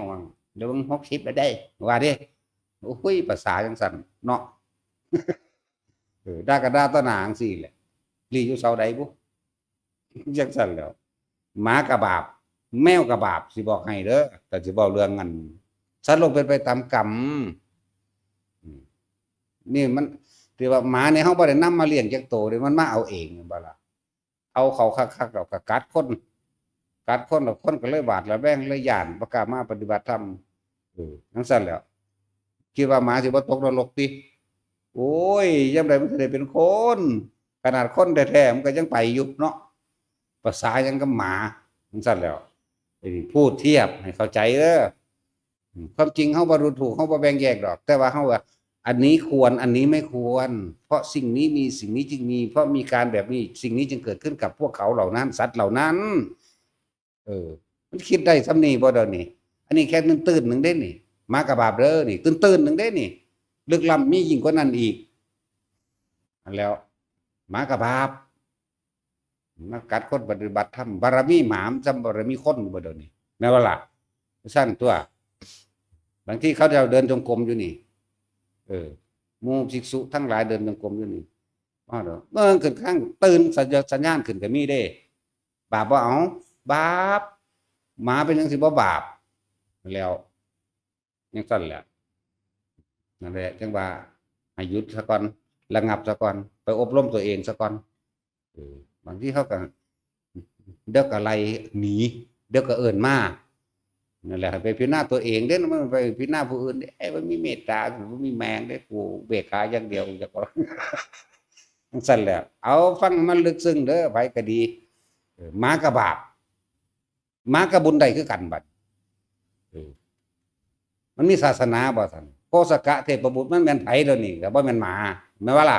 เดี๋ยวมึง60แล้วได้ว่าดิโอ้ยภาษาจังซั่นเนาะด่าก็ด่าต่อหน้าจังซี่แหละลีอยู่เสาใดบุจังซั่นแหล้วหมาก็บาปแมวก็บาปสิบอกให้เด้อแต่สิเว้าเรื่องนั้นสัตว์โลกเป็นไปตามกรรมนี่มันที่ว่าหมาเนี่ยเฮาบ่ได้นำมาเลี้ยงจักโตเด้มันมาเอาเองบ่ล่ะเอาเขาคักๆแล้วก็กัดคนแล้วคนก็เลยบาดระแวงเลยย้านบ่กล้ามาปฏิบัติธรรมจังซั่นแหล้วคิดว่าหมาสิบ่ตกนรกติโอ้ยยามใดมันสิได้เป็นคนขนาดคนแท้ๆมันก็ยังไปอยู่เนาะภาษายังกับหมาจังซั่นแหล้วพูดเทียบให้เข้าใจเด้อความจริงเฮาบ่รู้ถูกเฮาบ่แบ่งแยกดอกแต่ว่าเฮาว่าอันนี้ควรอันนี้ไม่ควรเพราะสิ่งนี้มีสิ่งนี้จึงมีเพราะมีการแบบนี้สิ่งนี้จึงเกิดขึ้นกับพวกเขาเหล่านั้นสัตว์เหล่านั้นมันคิดได้ซ้ำนี่บ่เดี๋ยวนี้อันนี้แค่ตื่นๆหนึ่งได้นี่มากระบาบเด้อนี่ตื่นๆหนึ่งได้นี่ลึกล้ำมียิ่งกว่านั้นอีกอันแล้วมากระบาบมากัดคนปฏิบัติธรรมบารมีหมามจำบารมีคนบ่เดี๋ยวนี้แม่ว่าล่ะสั้นตัวบางที่เขาจะเดินจงกรมอยู่นี่หมู่ภิกษุทั้งหลายเดินจงกรมอยู่นี่ว่าเด้อเมื่อขึ้นข้างตื่นสัญญาณขึ้นก็มีเด้บาปบ่เอาบาปหมาเป็นจังสิบ่บาปแล้วยังสั่นแหละนั่นแหละจังว่าให้หยุดซะก่อนระงับซะก่อนไปอบรมตัวเองซะก่อนบางทีเขาก็เดี๋ยวก็ไล่หนีเดี๋ยวก็เอิ้นมานั่นแหละไปพิจารณาตัวเองเด้มันไปพิจารณาผู้อื่นไอ้มันมีเมตตามันมีแมงได้กูเบกขาอย่างเดียวจะก็สั่นแหละเอาฟังมันลึกซึ้งเด้อไปก็ดีหมากับบาปหมากับบุญใดคือกันบัดมันมีศาสนาบ่ท่านโคสกะเทพบุตรมันแม่นไผเดี๋ยวนี้ก็บ่แม่นหมาแม่นว่าล่ะ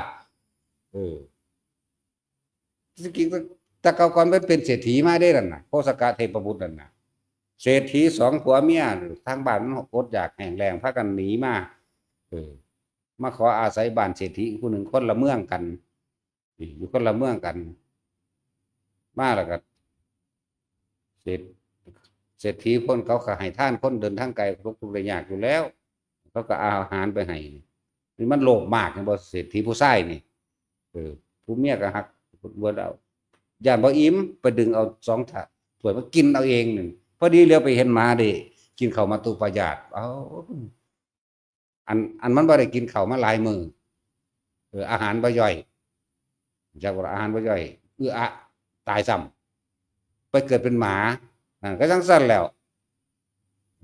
จริงๆแต่เก่าก่อนเป็นเศรษฐีมาได้นั่นน่ะโคสกะเทพบุตรนั่นน่ะเศรษฐี2ผัวเมียทางบ้านมันอดอยากแห้งแล้งพากันหนีมามาขออาศัยบ้านเศรษฐีผู้หนึ่งคนละเมืองกันอยู่คนละเมืองกันมาแล้วก็เศรษฐีคนเขาก็ให้ท่านคนเดินทางไกลทุกข์ได้ยากอยู่แล้วเขาก็เอาอาหารไปให้นี่มันโลภมากนะบ่เศรษฐีผู้ชายนี่ผู้เมียก็หักบ่เอาย่านบ่อิ่มไปดึงเอา2ถ้วยมากินเอาเองนึงพอดีเลี้ยวไปเห็นหมาดิกินข้าวมาตุปายาตเอาอันมันบ่ได้กินข้าวมาหลายมื้ออาหารบ่ย่อยจากว่าอาหารบ่ย่อยอะตายซ้ำไปเกิดเป็นหมาก็จังซั่นแล้ว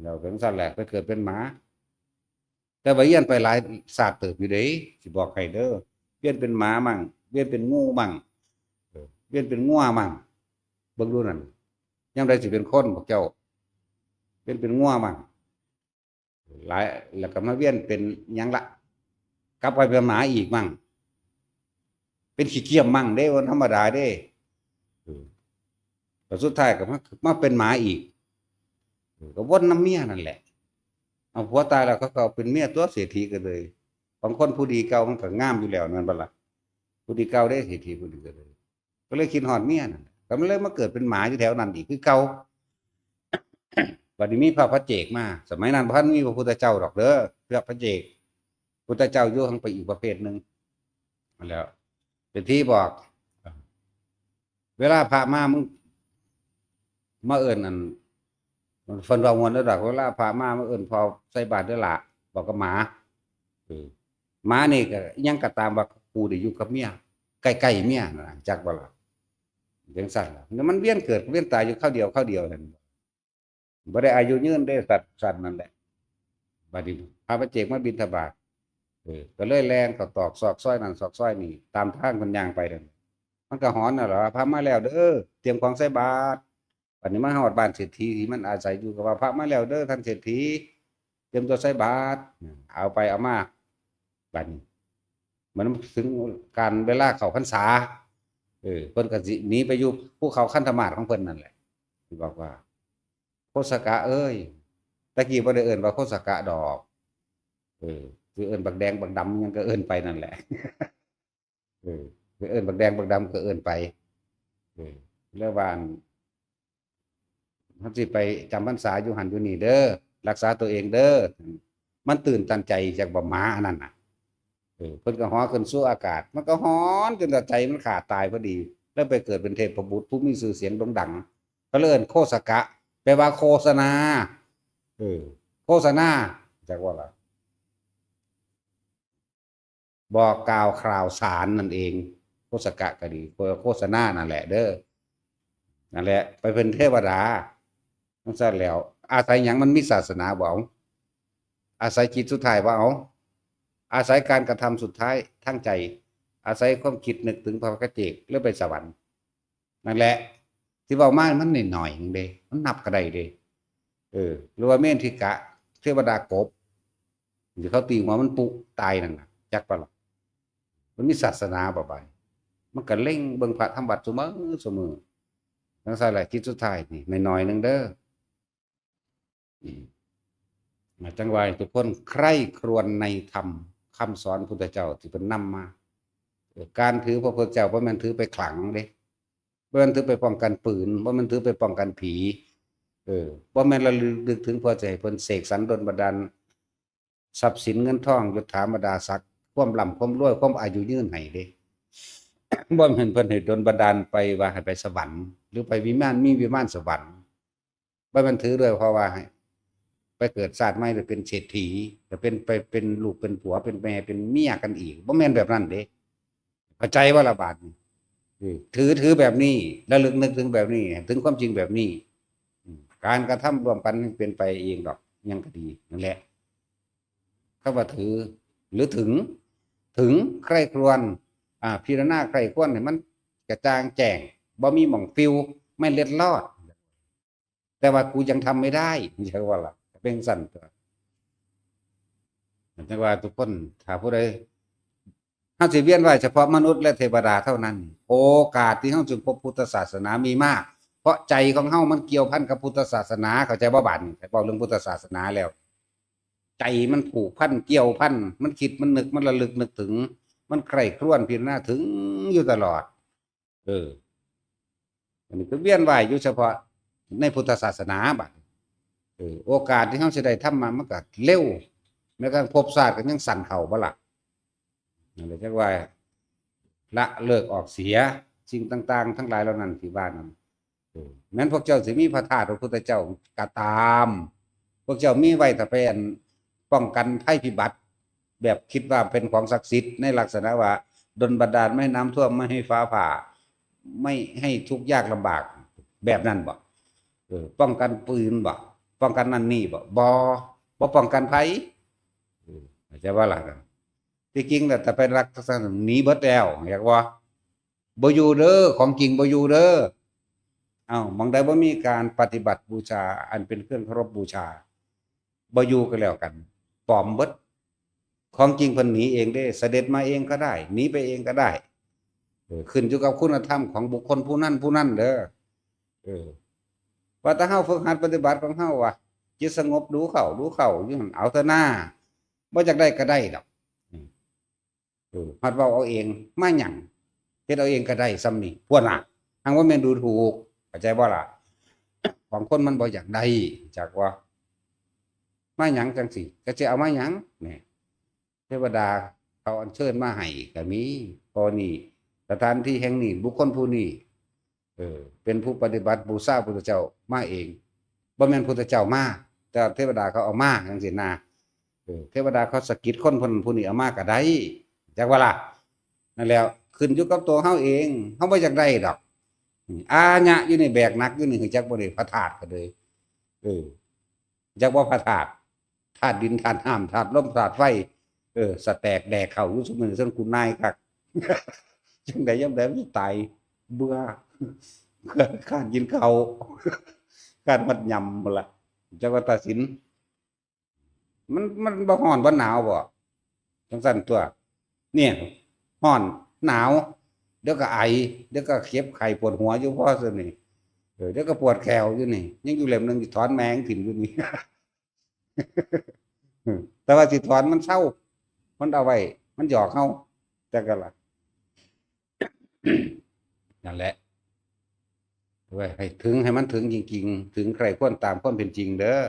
เราจังซั่นแหละไปเกิดเป็นหมาแต่ว่าเรียนไปหลายศาสตร์เติบอยู่เด้สิบอกให้เด้อเรียนเป็นหมามั่งเรียนเป็นงูมั่งเรียนเป็นงัวมั่งเบิ่งดูนั่นยังได้สิเป็นคนพวกเจ้าเป็นงัวมั่งหลายแล้วก็มาเวียนเป็นหยังละกลับไปเป็นหมาอีกมั่งเป็นขี้เกียจมั่งเด้วันธรรมดาเด้แต่สุดท้ายก็มาเป็นหมาอีกก็วนน้ำเมียนั่นแหละเอาผัวตายแล้วเขาก็เป็นเมียตัวเศรษฐีกันเลยบางคนผู้ดีเก่ามันก็งามอยู่แล้วนั่นบ่ล่ะผู้ดีเก่าได้เศรษฐีผู้ดีก็เลยคิดฮอดเมียนั่นก็มันเลยมาเกิดเป็นหมาอยู่แถวนั้นอีกคือเก่าบัดนี้มีพระเจกมาสมัยนั้นพระมีพระพุทธเจ้าดอกเด้อพระเจกพุทธเจ้าอยู่ทางไปอีกประเภทนึงแล้วเป็นที่บอกเวลาพระมามึงมาเอิ้นอันเพิ่นว่าม่วนเด้อดอกเวลาพระมาเอิ้นพอใส่บาตรเด้อล่ะบอกกับหมาหมานี่ก็ยังก็ตามว่ากูได้อยู่กับเมียใกล้ๆเมียน่ะจักบ่ล่ะจังซั่นล่ะแล้วมันเวียนเกิดเวียนตายอยู่คราวเดียวนั่นบ่ได้อายุยืนได้สัตว์นั่นแหละบัดนี้พระเจกมาบิณฑบาตก็เลยแล่นเข้าตอกซอกซอยนั่นซอกซอยนี่ตามทางเพิ่นย่างไปนั่นมันก็หอนน่ะเหรอพระมาแล้วเด้อเตรียมของใส่บาตรบัดนี้มาฮอดบ้านเศรษฐีที่มันอาศัยอยู่ก็ว่าพระมาแล้วเด้อท่านเศรษฐีเตรียมตัวใส่บาตรเอาไปเอามาบัดนี้มันถึงการเวลาเข้าพรรษาเพิ่นก็สิหนีไปอยู่ภูเขาคันธมาศของเพิ่นนั่นแหละที่บอกว่าโคสกะเอ้ยตะกี้บ่ได้เอิ้นว่าโคสกะดอกคือเอิ้นบักแดงบักดำยังก็เอิ้นไปนั่นแหละคือเอิ้นบักแดงบักดำก็เอิ้นไป เรื่องว่าเขาสิไปจำพรรษาอยู่หันอยู่นี่เด้อรักษาตัวเองเด้อมันตื่นตันใจจากบ่หมาอันนั้นน่ะเพิ่นก็ฮ้อขึ้นสู่อากาศมันก็ฮ้อนจนใจมันขาดตายพอดีแล้วไปเกิดเป็นเทพบุตรผู้มีชื่อเสียงโด่งดังก็เลยเอิ้นโคสกะแปลว่าโฆษณาโฆษณาจากว่าล่ะบอกกล่าวข่าวสารนั่นเองโฆษกะก็ดีโฆษณานั่นแหละเด้อนั่นแหละไปเป็นเทวดาทั้งสั้นแล้วอาศัยหยังมันมีศาสนาบ่เอาอาศัยจิตสุดท้ายบ่เอาอาศัยการกระทำสุดท้ายทั้งใจอาศัยความคิดนึกถึงพระกเจกหรือไปสวรรค์นั่นแหละที่เว้ามามันหน่อยๆนึงเด้มันนับก็ได้เด้หรือว่าเมธิกะเทวดากบที่เขาตีหัวมันปุตายนั่นน่ะจักปะล่ะมันมีศาสนาบ่บายมันก็เล่งเบิ่งพระทำบัดเสมอทั้งสั้นแหละจิตสุดท้ายนี่หน่อยๆนึงเด้อจังหวะทุกคนใคร่ครวญในธรรมคำสอนพุทธเจ้าที่เป็นนำมาการถือพระพุทธเจ้าบ่แม่นถือไปขลังเด้บ่แม่นถือไปป้องกันปืนบ่แม่นถือไปป้องกันผีบ่แม่นระลึกถึงเพื่อจะให้เพิ่นเสกสรรดลบันดาลทรัพย์สินเงินทองยศถาบรรดาศักดิ์ความร่ำความรวยความอายุยืนให้เด้บ่แม่นเพิ่นให้ดลบันดาลไปว่าให้ไปสวรรค์หรือไปวิมานมีวิมานสวรรค์บ่แม่นถือด้วยเพราะว่าให้ไปเกิดชาติใหม่หรือเป็นเศรษฐีจะเป็นไปเป็นลูกเป็นผัวเป็นแม่เป็นเมียกันอีกบ่แม่นแบบนั้นเด้เข้าใจว่าละบาดนี่ถือแบบนี้ระลึกนึกถึงแบบนี้ถึงความจริงแบบนี้การกระทำร่วมกันเป็นไปเองดอกยังก็ดีนั่นแหละคำว่าถือหรือถึงใคร่ครวญพิจารณาใคร่ครวญให้มันกระจ่างแจ้งบ่มีหม่องฟิวไม่เล็ดลอดแต่ว่ากูยังทำไม่ได้ใช่ว่าล่ะเป็นสั่นตัวแต่ว่าทุกคนถ้าผู้ใดเฮาสิเวียนไว้เฉพาะมนุษย์และเทวดาเท่านั้นโอกาสที่เฮาจะพบพุทธศาสนามีมากเพราะใจของเฮามันเกี่ยวพันกับพุทธศาสนาเข้าใจบ่บาดนี้เว้าเรื่องพุทธศาสนาแล้วใจมันผูกพันเกี่ยวพันมันคิดมันนึกมันระลึกนึกถึงมันใคร่ครวญพิจารณาถึงอยู่ตลอดอันนี้ก็เวียนว่ายอยู่เฉพาะในพุทธศาสนาบัดโอกาสที่เฮาสิได้ทำมามันก็เร็วแม้กระทั่งภพชาติก็ยังสั่นเข้าบ่ล่ะนั่นแหละจักว่าละเลิกออกเสียสิ่งต่างๆทั้งหลายเหล่านั้นที่ว่านั้นแม้นพวกเจ้าสิมีพระธาตุพระพุทธเจ้าก็ตามพวกเจ้ามีไว้ถ้าเป็นป้องกันภัยพิบัติแบบคิดว่าเป็นของศักดิ์สิทธิ์ในลักษณะว่าดลบันดาลไม่ให้น้ำท่วมไม่ให้ฟ้าผ่าไม่ให้ทุกข์ยากลำบากแบบนั้นบ่ป้องกันปืนบ่ป้องกันนั่นนี่บ่ป้องกันภัยจะว่าล่ะที่จริงแล้วแต่เป็นรักษาหนีเบิดแล้วอยากว่าบ่อยู่เด้อของจริงบ่อยู่เด้อบางใดบ่มีการปฏิบัติบูชาอันเป็นเครื่องเคารพบูชาบ่อยู่ก็แล้วกันปลอมเบิดของจริงเพิ่นหนีเองได้เสด็จมาเองก็ได้หนีไปเองก็ได้ขึ้นอยู่กับคุณธรรมของบุคคลผู้นั้นเด้อว่าถ้าเฮาฝึกหัดปฏิบัติของเฮาว่าจิตสงบดูเข้าอยู่หั่นเอาเถอะหน้าบ่จักได้ก็ได้ดอกหัดเว้าเอาเองมาหยังเฮ็ดเอาเองก็ได้ซ้ำนี่พวกน่ะหังว่าแม่นดูถูกเข้าใจบ่ล่ะของคนมันบ่อยากได้จักว่ามาหยังจังสิก็สิเอามาหยังนี่เทวดาเขาอัญเชิญมาให้ก็มีพอนี่สถานที่แห่งนี้บุคคลผู้นี้เป็นผู้ปฏิบัติบูชาพุทธเจ้ามาเองบ่แม่นพุทธเจ้ามาแต่เทวดาเขาเอามาจังซี่นะเทวดาเขาสะกิดคนผู้นี้เอามาก็ได้จักว่าล่ะนั่นแล้วขึ้นอยู่กับตัวเฮาเองเฮาบ่อยากได้ดอกอาญะอยู่ในแบกหนักอยู่นี่คือจักบ่ได้พระธาตุก็เลยจักว่าพระธาตุธาตุดินธาตุน้ำธาตุลมธาตุไฟสแตกแดกเข้าอยู่ซุมื้อซั่นคุณนายคักจังได๋ยามใดมันตายเบื่อข้านกินข้าวข้านมัดยำบ่ล่ะจักว่าตัดสินมันบ่ร้อนบ่หนาวบ่จังซั่นตัวเนี่ยร้อนหนาวเดี๋ยวก็ไอเดี๋ยวก็เจ็บไข้ปวดหัวอยู่พอซั่นนี่เดี๋ยวก็ปวดแขวอยู่นี่ยังอยู่เล่มนึงสิถอนแมงถิ่มอยู่นี่แต่ว่าสิถอนมันเศร้ามันเอาไว้มันหยอกเฮาแต่ก็ล่ะนั่นแหละ ไว้ให้ถึงให้มันถึงจริงๆถึงใครควรตามความเป็นจริงเด้อ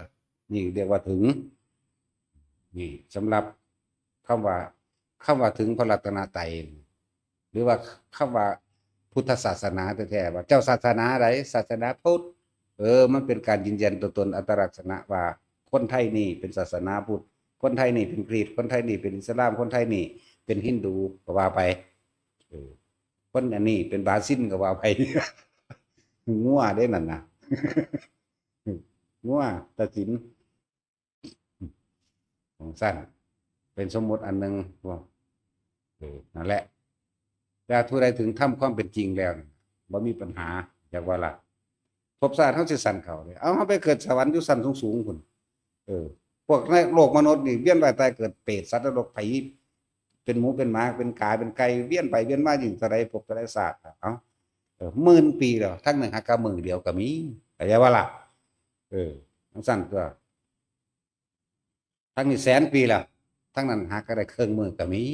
นี่เรียกว่าถึงนี่สำหรับคำว่าคำว่าถึงพระรัตนตรัยหรือว่าคำว่าพุทธศาสนาแท้ๆว่าเจ้าศาสนาใดศาสนาพุทธมันเป็นการยืนยันตัวตนอัตลักษณะว่าคนไทยนี่เป็นศาสนาพุทธคนไทยนี่เป็นคริสต์คนไทยนี่เป็นอิสลามคนไทยนี่เป็นฮินดูก็ว่าไปคนอันนี้เป็นบราซิลก็ว่าไปงัวได้นั่นนะงัวตัดสินของสั้นเป็นสมมติอันหนึ่งว่านั่นแหละแต่ทุใดถึงทำความเป็นจริงแล้วบ่มีปัญหาอยากว่าล่ะภพชาติเขาสิสั่นเขาเลยเอาเขาไปเกิดสวรรค์อยู่สั่นสูงๆคุณพวกในโลกมนุษย์นี่เวียนไปตายเกิดเปรตสัตว์นรกไผเป็นหมูเป็นหมาเป็นกาเป็นไก่เวียนไปเวียนมาอยู่ตะไดภพตะไดศาสตร์เอา10,000 ปีแล้วทั้งหนึ่งหากะมือเดียวก็มีแต่อยากว่าล่ะทั้งสั้นก็ทั้งนี้100,000 ปีแล้วทั้งนั้นหากะได้เครื่องมือก็มี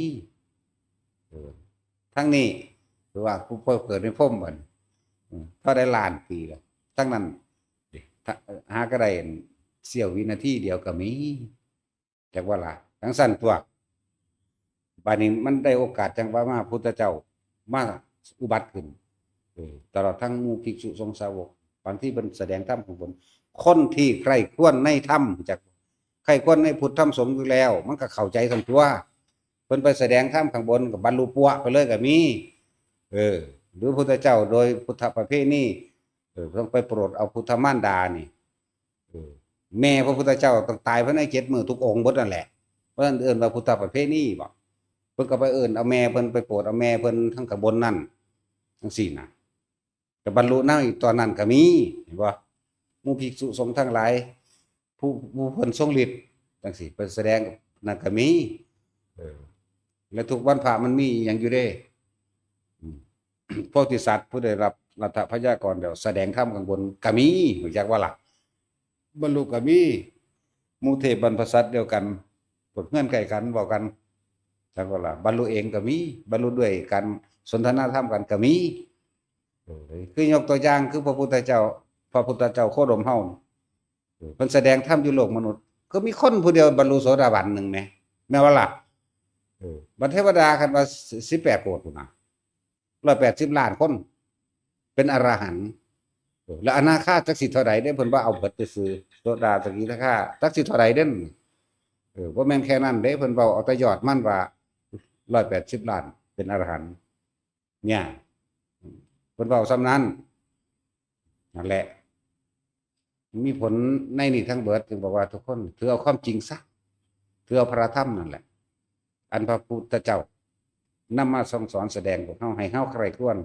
ทั้งนี้หรือว่าผู้เกิดในพรหมบัดเท่าได้ล้านปีแล้วทั้งนั้นหากะได้เสี้ยววินาทีเดียวก็มีจักว่าล่ะทั้งสั้นตัวบัดนี้มันได้โอกาสจังว่ามาพุทธเจ้ามาอุบัติขึ้นตลอดทั้งหมู่ภิกษุสงฆ์สาวกบางที่เป็นแสดงธรรมของผมคนที่ใครควรในธรรมจากใครควรในพุทธธรรมสงฆ์อยู่แล้วมันก็เข้าใจทั้งตัวเพิ่นไปแสดงธรรมข้างบนกับบรรลุปัวไปเลยก็มีหรือพุทธเจ้าโดยพุทธประเพณีต้องไปโปรดเอาพุทธมารดานี่แม่พระพุทธเจ้าต้องตายภายใน7 มื้อทุกองค์หมดนั่นแหละเพราะฉะนั้นเอิ้นว่าพุทธประเพณีบ่เพิ่นก็ไปเอิ้นเอาแม่เพิ่นไปโปรดเอาแม่เพิ่นทั้งข้างบนนั่นจังซี่น่ะก็บรรลุนั่นอีกตอนนั้นก็มีเห็นบ่หมู่ภิกษุสงฆ์ทั้งหลายผู้เพิ่นทรงฤทธิ์จังซี่ไปแสดงนั่นก็มีและทุกวันพระมันมีอย่างอยู่เด้โพธิสัตว์ผู้ได้รับรัฐพยากรเดี๋ยวแสดงธรรมข้างบนก็มีรู้จักว่าล่ะบรรลุก็มีหมู่เทพบรรพสัตว์เดียวกันกดเงื่อนไขกันบอกกันจักว่าล่ะบรรลุเองก็มีบรรลุด้วยกันสนทนาธรรมกันก็มีคือยกตัวอย่างคือพระพุทธเจ้าโคดมเฮาเพิ่นแสดงธรรมอยู่โลกมนุษย์ก็มีคนผู้เดียวบรรลุโสดาบันหนึ่งแม่ว่าล่ะบรรเทวดาคันว่า18 โกฏพุ่นน่ะ180 ล้านคนเป็นอรหันต์แล้วอนาคาจักสิเท่าใดเด้เพิ่นว่าเอาเบิดไปซื้อโสดาสกิทาคาจักสิเท่าใดเด้บ่แม่นแค่นั้นเด้เพิ่นเว้าเอาแต่ยอดมันว่า180 ล้านเป็นอรหันต์เนี่ยเพิ่นเว้าซ้ำนั้นนั่นแหละมีผลในนี่ทั้งเบิดจึงบอกว่าทุกคนถือเอาความจริงซะถือเอาพระธรรมนั่นแหละอันพระพุทธเจ้านำมาทรงสอนแสดงกับเฮาให้เฮาใครควร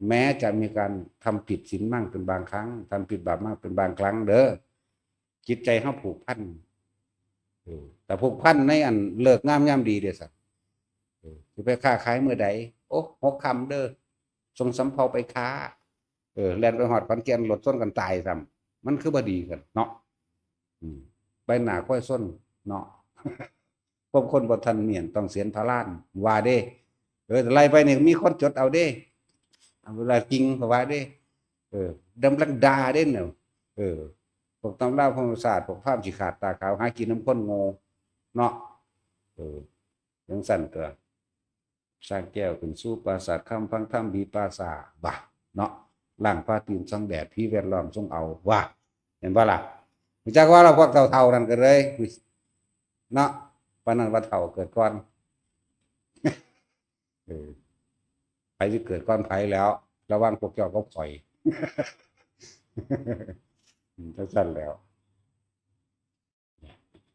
แม้จะมีการทำผิดศีลมั่งเป็นบางครั้งทำผิดบาปมั่งเป็นบางครั้งเด้อจิตใจเฮาผูกพันแต่ผูกพันในอันเลิกงามยามดีเด้อสักสิไปค้าขายมื้อใดโอ้6 ค่ำเด้อส่งสำเภาไปค้าแล่นไปฮอดขอนแก่นรถชนกันตายซ้ำมันคือบ่ดีกันเนาะไปหน้าค่อยส้นเนาะพวกคนบ่ทันเมียนต้องเสียนพระล้านว่าเด้ไล่ไปนี่มีคนจดเอาเด้เวลาจริงก็ว่าเด้ดำลังด่าเด้เนาะพวกตำราพระศาสตร์พวกภาพสิขาดตาขาวหากินน้ำคนโง่เนาะจังสั่นตัวสร้างแก้วขึ้นสู่ปราสาทคำฟังธรรมดีปราสาทบ่เนาะล่างผ้าตีนสังแดดพี่แวดล้อมทรงเอาว่าเห็นบ่ล่ะรู้จักว่าเราพวกเฒ่าๆนั่นก็เลยเนาะปานนั้นว่าเฒ่าเกิดก่อนไปที่เกิดก่อนไผแล้วระวังพวกเจ้าก็ข่อยจังซั่นแล้ว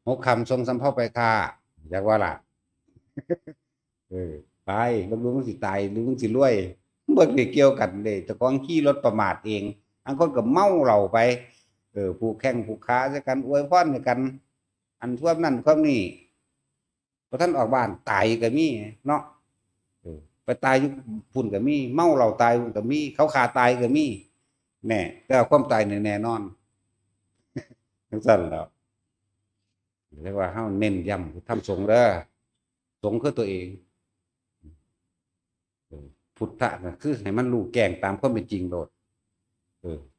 6 ค่ำทรงสำเภาไปค้าอยากว่าล่ะไปบ่รู้มึงสิตายหรือมึงสิรวยบ่ได้เกี่ยวกันเด้เจ้าของขี่รถประมาทเองอันคนก็เมาเหล้าไปผู้แข่งผู้ค้าใส่กันอวยพรให้กันอันท่วมนั่นท่วมนี่บ่ทันออกบ้านตายก็มีเนาะไปตายอยู่พุ่นก็มีเมาเหล้าตายพุ่นก็มีเขาฆ่าตายก็มีแน่แต่ความตายนี่แน่นอนจังซั่นแล้วเรียกว่าเฮาเน้นย้ำทำสงฆ์เด้อสงฆ์คือตัวเองพุทธะน่ะคือให้มันรู้แจ้งตามความเป็นจริงโลด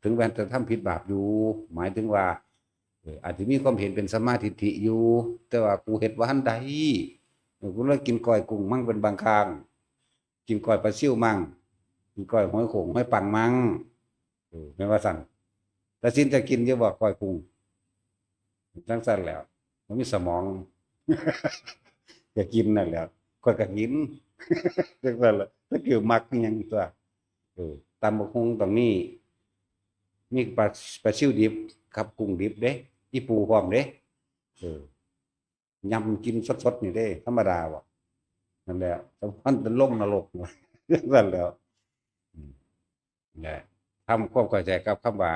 ถึงแม้จะทำผิดบาปอยู่หมายถึงว่าอาจจะมีความเห็นเป็นสัมมาทิฏฐิอยู่แต่ว่ากูเฮ็ดว่าหันใดกูเลยกินก้อยกุ้งมั่งเป็นบางครั้งกินก้อยปลาซิ่วมั่งกินก้อยหอยโข่งหอยปังมั่งแม่นว่าสั่นแต่สินจะกินเยอะบ่ก้อยกุ้งจังซั่นแล้วมันมีสมองก็กินนั่นแหล้วก้อยก็กินจังซั่นแหละถ้าเกิดมักอิหยังตัวตำบักหุ่งต้องมีปลาซิ่วดิบกับกุ้งดิบเด้อีปูพร้อมเด้เออยำกินสดๆนี่เด้ธรรมดาบ่นั่นแหละมันเป็นลงนรกนั่นแหล้วแหละทำความเข้าใจกับคำว่า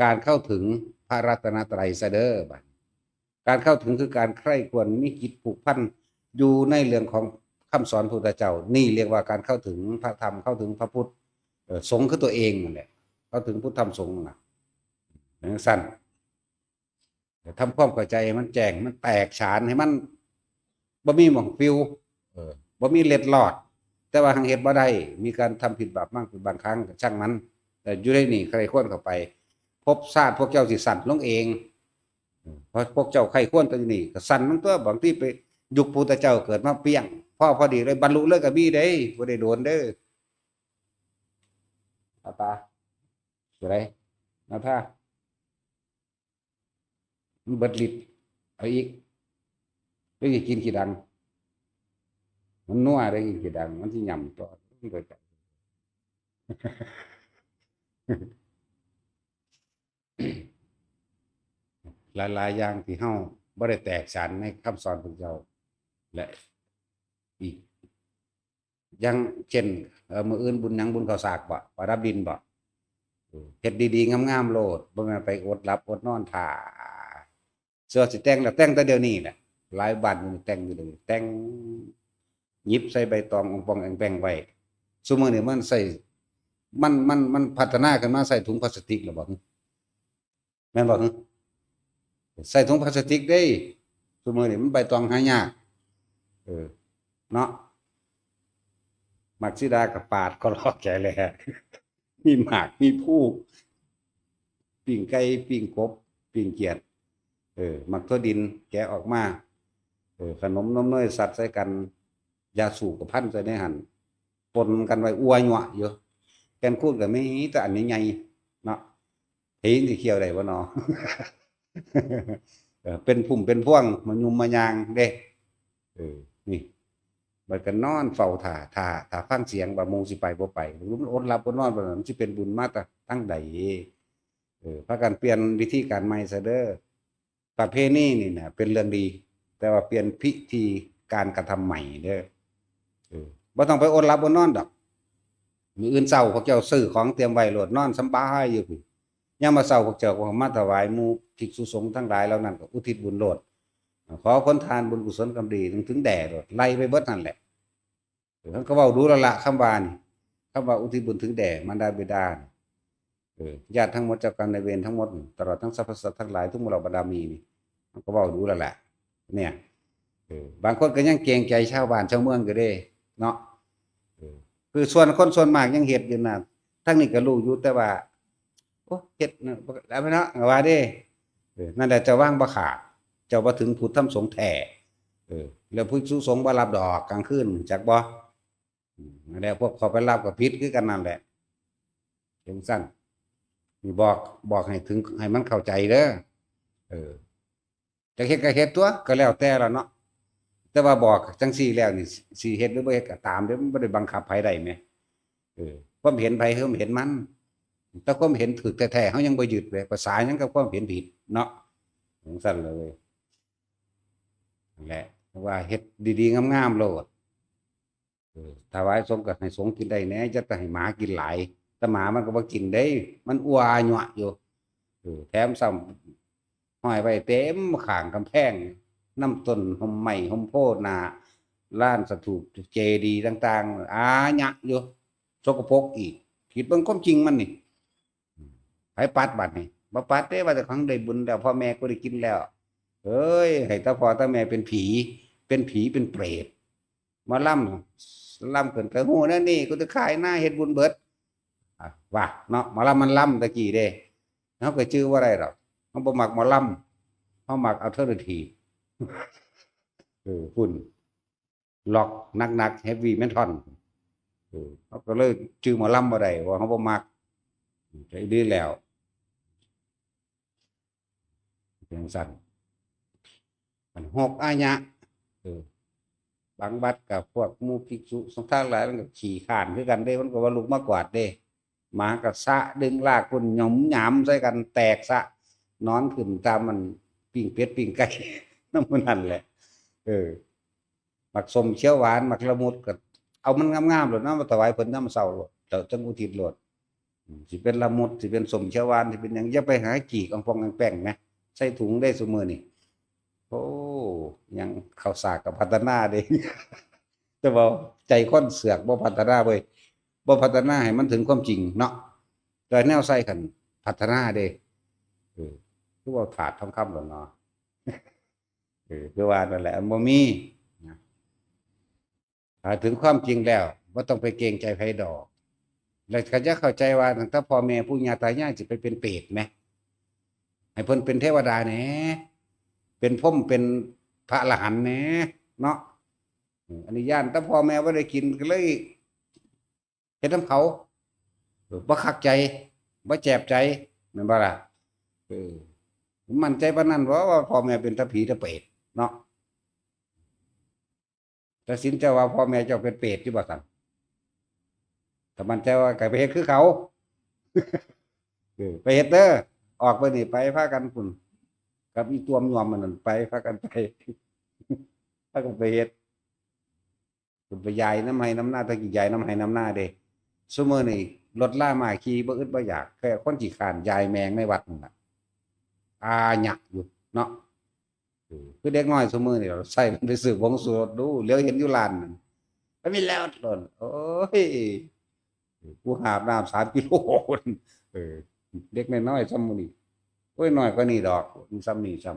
การเข้าถึงพระรัตนตรัยซะเด้อบัดการเข้าถึงคือการใคร่ควรมีจิตผูกพันอยู่ในเรื่องของคำสอนพระพุทธเจ้านี่เรียกว่าการเข้าถึงพระธรรมเข้าถึงพระพุทธสงฆ์คือตัวเองนั่นแหละเข้าถึงพุทธธรรมสงฆ์น่ะอย่างสั้นทำความเข้าใจมันแจ้งมันแตกฉานให้มันบ่มีหม่องฟิวบ่มีเล็ดลอดแต่ว่าหังเฮ็ดบ่ได้มีการทำผิดบาปมากเป็นบางครั้งก็ช่างมันแต่อยู่ในนี่ใครควรเข้าไปพบชาติพวกเจ้าสิสั่นลงเองเพราะพวกเจ้าใครควรตัวนี้ก็สั่นมันตัวบางทีไปยุคพุทธเจ้าเกิดมาเปี้ยงพอดีเลยบรรลุเลยก็มีเด้บ่ได้โดนเด้อตาสิไรนะท่ามันเบิดฤทธิ์เอาอีกแล้วจะกินขี้ดังมันนัวได้กินขี้ดังมันที่ยำต่อมันเกิดจากหลายๆอย่างที่เฮาบ่ได้แตกฉานในคำสอนของเจ้าและอีกอย่างเช่นมื้ออื่นบุญหยังบุญข้าวสากบ่ประดับดินบ่เฮ็ดดีๆงามๆโลดบ่แม่นไปอดหลับอดนอนท่าเสื้อสิแต่งแล้วแต่งแต่เดี๋ยวนี้แหละหลายบ้านมันแต่งอยู่เลยแต่งหยิบใส่ใบตององปองแองแปงไว้ซุมื้อนี้มันใส่มันพัฒนาขึ้นมาใส่ถุงพลาสติกแล้วบ่แม่นบ่ใส่ถุงพลาสติกได้ซุมื้อนี้มันใบตองหายากเนาะมักสิดากับปาดก็รอแก่แลมีหมากมีผู้ปิ้งไก่ปิ้งกบปิ้งเขียดมักทั่วดินแกะออกมาขนมนมเนยสัตว์ใส่กันยาสูบกับพันใส่ในหั่นปนกันไว้อวยหยวะเยอะแกนคูดก็มีแต่อันใหญ่ๆเนาะเห็นสิเคี้ยวได้บ่เนาะ เป็นพุ่มเป็นพวงมันยุมมายางเด้นี่บัดกันนอนเฝ้าท่าฟังเสียงว่าหมู่สิไปบ่ไปหรือมันอดหลับอดนอนบ่นั้นมันสิเป็นบุญมาแต่ตั้งใดพากันเปลี่ยนวิธีการใหม่ซะเด้อประเพณีนี่น่ะเป็นเรื่องดีแต่ว่าเปลี่ยนพิธีการกระทำใหม่เด้อบ่ต้องไปอดหลับอดนอนดอกมื้ออื่นเช้าพวกเจ้าซื้อของเตรียมไว้โลดนอนสำบายอยู่พุ่นยามมื้อเช้าพวกเจ้าก็มาถวายหมู่ภิกษุสงฆ์ทั้งหลายเหล่านั้นก็อุทิศบุญโลดขอผลทานบุญกุศลกรรมดีถึงแด่โลดไล่ไปเบิดนั่นแหละเพิ่นก็เว้าดูแล้วล่ะคำว่านี่คำว่าอุทิศบุญถึงแด่มารดาบิดาญาติทั้งหมดเจ้ากรรมนายเวรทั้งหมดตลอดทั้งสรรพสัตว์ทั้งหลายทุกมรบารมีนี่มันก็เว้าดูแล้วแหละเนี่ยบางคนก็ยังเกรงใจชาวบ้านชาวเมืองก็ได้เนาะคือส่วนคนส่วนมากยังเฮ็ดอยู่น่ะทั้งนี้ก็รู้อยู่แต่ว่าโอ้เฮ็ดแล้วไปเนาะว่าเด้นั่นแหละจะว่างบ่ขาดเจ้าบ่ถึงพุทธธรรมสงฆ์แท้แล้วภิกษุสงฆ์บ่รับดอกกลางคืนจักบ่นั่นแหละพวกเขาไปรับก็ผิดคือกันนั่นแหละจังซั่นนี่บอกให้ถึงให้มันเข้าใจเด้อจะเฮ็ดก็เฮ็ดตัวก็แล้วแต่ละเนาะแต่ว่าบอกจังซี่แล้วนี่สิเฮ็ดหรือบ่เฮ็ดก็ตามเด้อมันบ่ได้บังคับไผได้แหมความเห็นไผคือความเห็นมันแต่ความเห็นถูกแท้ๆเฮายังบ่ยึดเลยภาษาหยังกับความเห็นผิดเนาะจังซั่นเลยนั่นแหละว่าเฮ็ดดีๆงามๆโลดถวายสงฆ์ก็ให้สงฆ์กินได้แหน่จะแต่ให้หมากินหลายแต่หมามันก็บ่กินได้มันอัวหยวะอยู่แถมซ้ำห้อยไว้เต็มข้างกำแพงน้ำต้นหอมไม้หอมโพธิ์หน้าลานสถูปเจดีย์ต่างๆอาหยะอยู่สกปรกอีกคิดเบิ่งความจริงมันนี่ไผปัดบัดนี่บ่ปัดเด้ว่าแต่ของได้บุญแล้วพ่อแม่ก็ได้กินแล้วเอ้ยให้ตาพ่อตาแม่เป็นผีเป็นเปรตมาล่ำเกินกระหูนั่นนี่กูจะขายหน้าเฮ็ดบุญเบิด ว่าเนาะหมอลำมันล่ำตะกี้เด้เขาก็ชื่อว่าอะไรหรอกเขาบ่มักหมอลำเขามักอัลเทอร์เนทีฟพุ่นล็อกหนักๆเฮฟวี่เมทัลเขาก็เลยชื่อหมอลำบ่ได้ว่าเขาบ่มักใจดีแล้วเป็นสั้นมันหกอายะบางบัดกับพวกมูภิกษุสงฆ์ทั้งหลายมันก็ขี่ข่านคือกันเด้มันก็ว่าลูกมากวาดเด้หมากับสะดึงลากคนหย่อมหยามใส่กันแตกสะนอนขึ้นตามมันปิ้งเป็ดปิ้งไก่น้ำมันนั่นแหละหมักสมเชียวหวานหมักละมุดก็เอามันงามๆหลดนะมาถวายเพิ่นน้ำเศร้าหลดเจ้าจังอุทิศหลดสิเป็นละมุดสิเป็นสมเชียวหวานสิเป็นอย่างอย่าไปหาจีกองฟองแป้งนะใส่ถุงได้ซุมื้อนี่โอ้ยังข้าวสากกับพัฒนาเด้ แต่ว่าใจค้นเสือกบ่พัฒนาเว้ยบ่พัฒนาให้มันถึงความจริงเนาะแต่แนวใส่กันพัฒนาเด้คือว่าขาดทองคำหรอเนาะคือว่านั่นแหละบ่มีถ้าถึงความจริงแล้วบ่ต้องไปเกรงใจไผดอกแล้วก็จะเข้าใจว่าถ้าพ่อแม่ปู่ย่าตายายสิไปเป็นเปรตไหมให้เพิ่นเป็นเทวดาแหน่เป็นพรหมเป็นพระอรหันต์แหน่เนาะอันนี้ย่านถ้าพ่อแม่บ่ได้กินก็เลยเฮ็ดนำเขาบ่คักใจบ่แจบใจแม่นบ่ล่ะมั่นใจปานนั้นว่าพ่อแม่เป็นตาผีตาเปรตเนาะตัดสินใจว่าพ่อแม่เจ้าเป็นเปรตอยู่บ่ซั่นถ้ามั่นใจว่าก็ไปเฮ็ดคือเขาไปเฮ็ดเด้อออกไปนี่ไปพากันพุ่นกับอีตัวมยอมมันนั่นไปพากันไปพากันไปเฮ็ดพุ่นไปยายน้ำให้น้ำหน้าตะกี้ยายน้ำให้น้ำหน้าเด้ซุมื้อนี่รถล่ามาขี่บ่อึดบ่อยากแค่คนขี้คร้านยายแมงในวัดนั่นน่ะอาหยักอยู่เนาะคือเด็กน้อยซุมื้อนี่เราใส่มันไปซื้อผงชูรสดูเหลียวเห็นอยู่ร้านนั่นมันมีแล้วโลดโอ้ยกูหาบน้ำ3 กิโลเด็กน้อยๆซ้ำมื้อนี้โอ้ยน้อยกว่านี้ดอกมันซ้ำนี่ซ้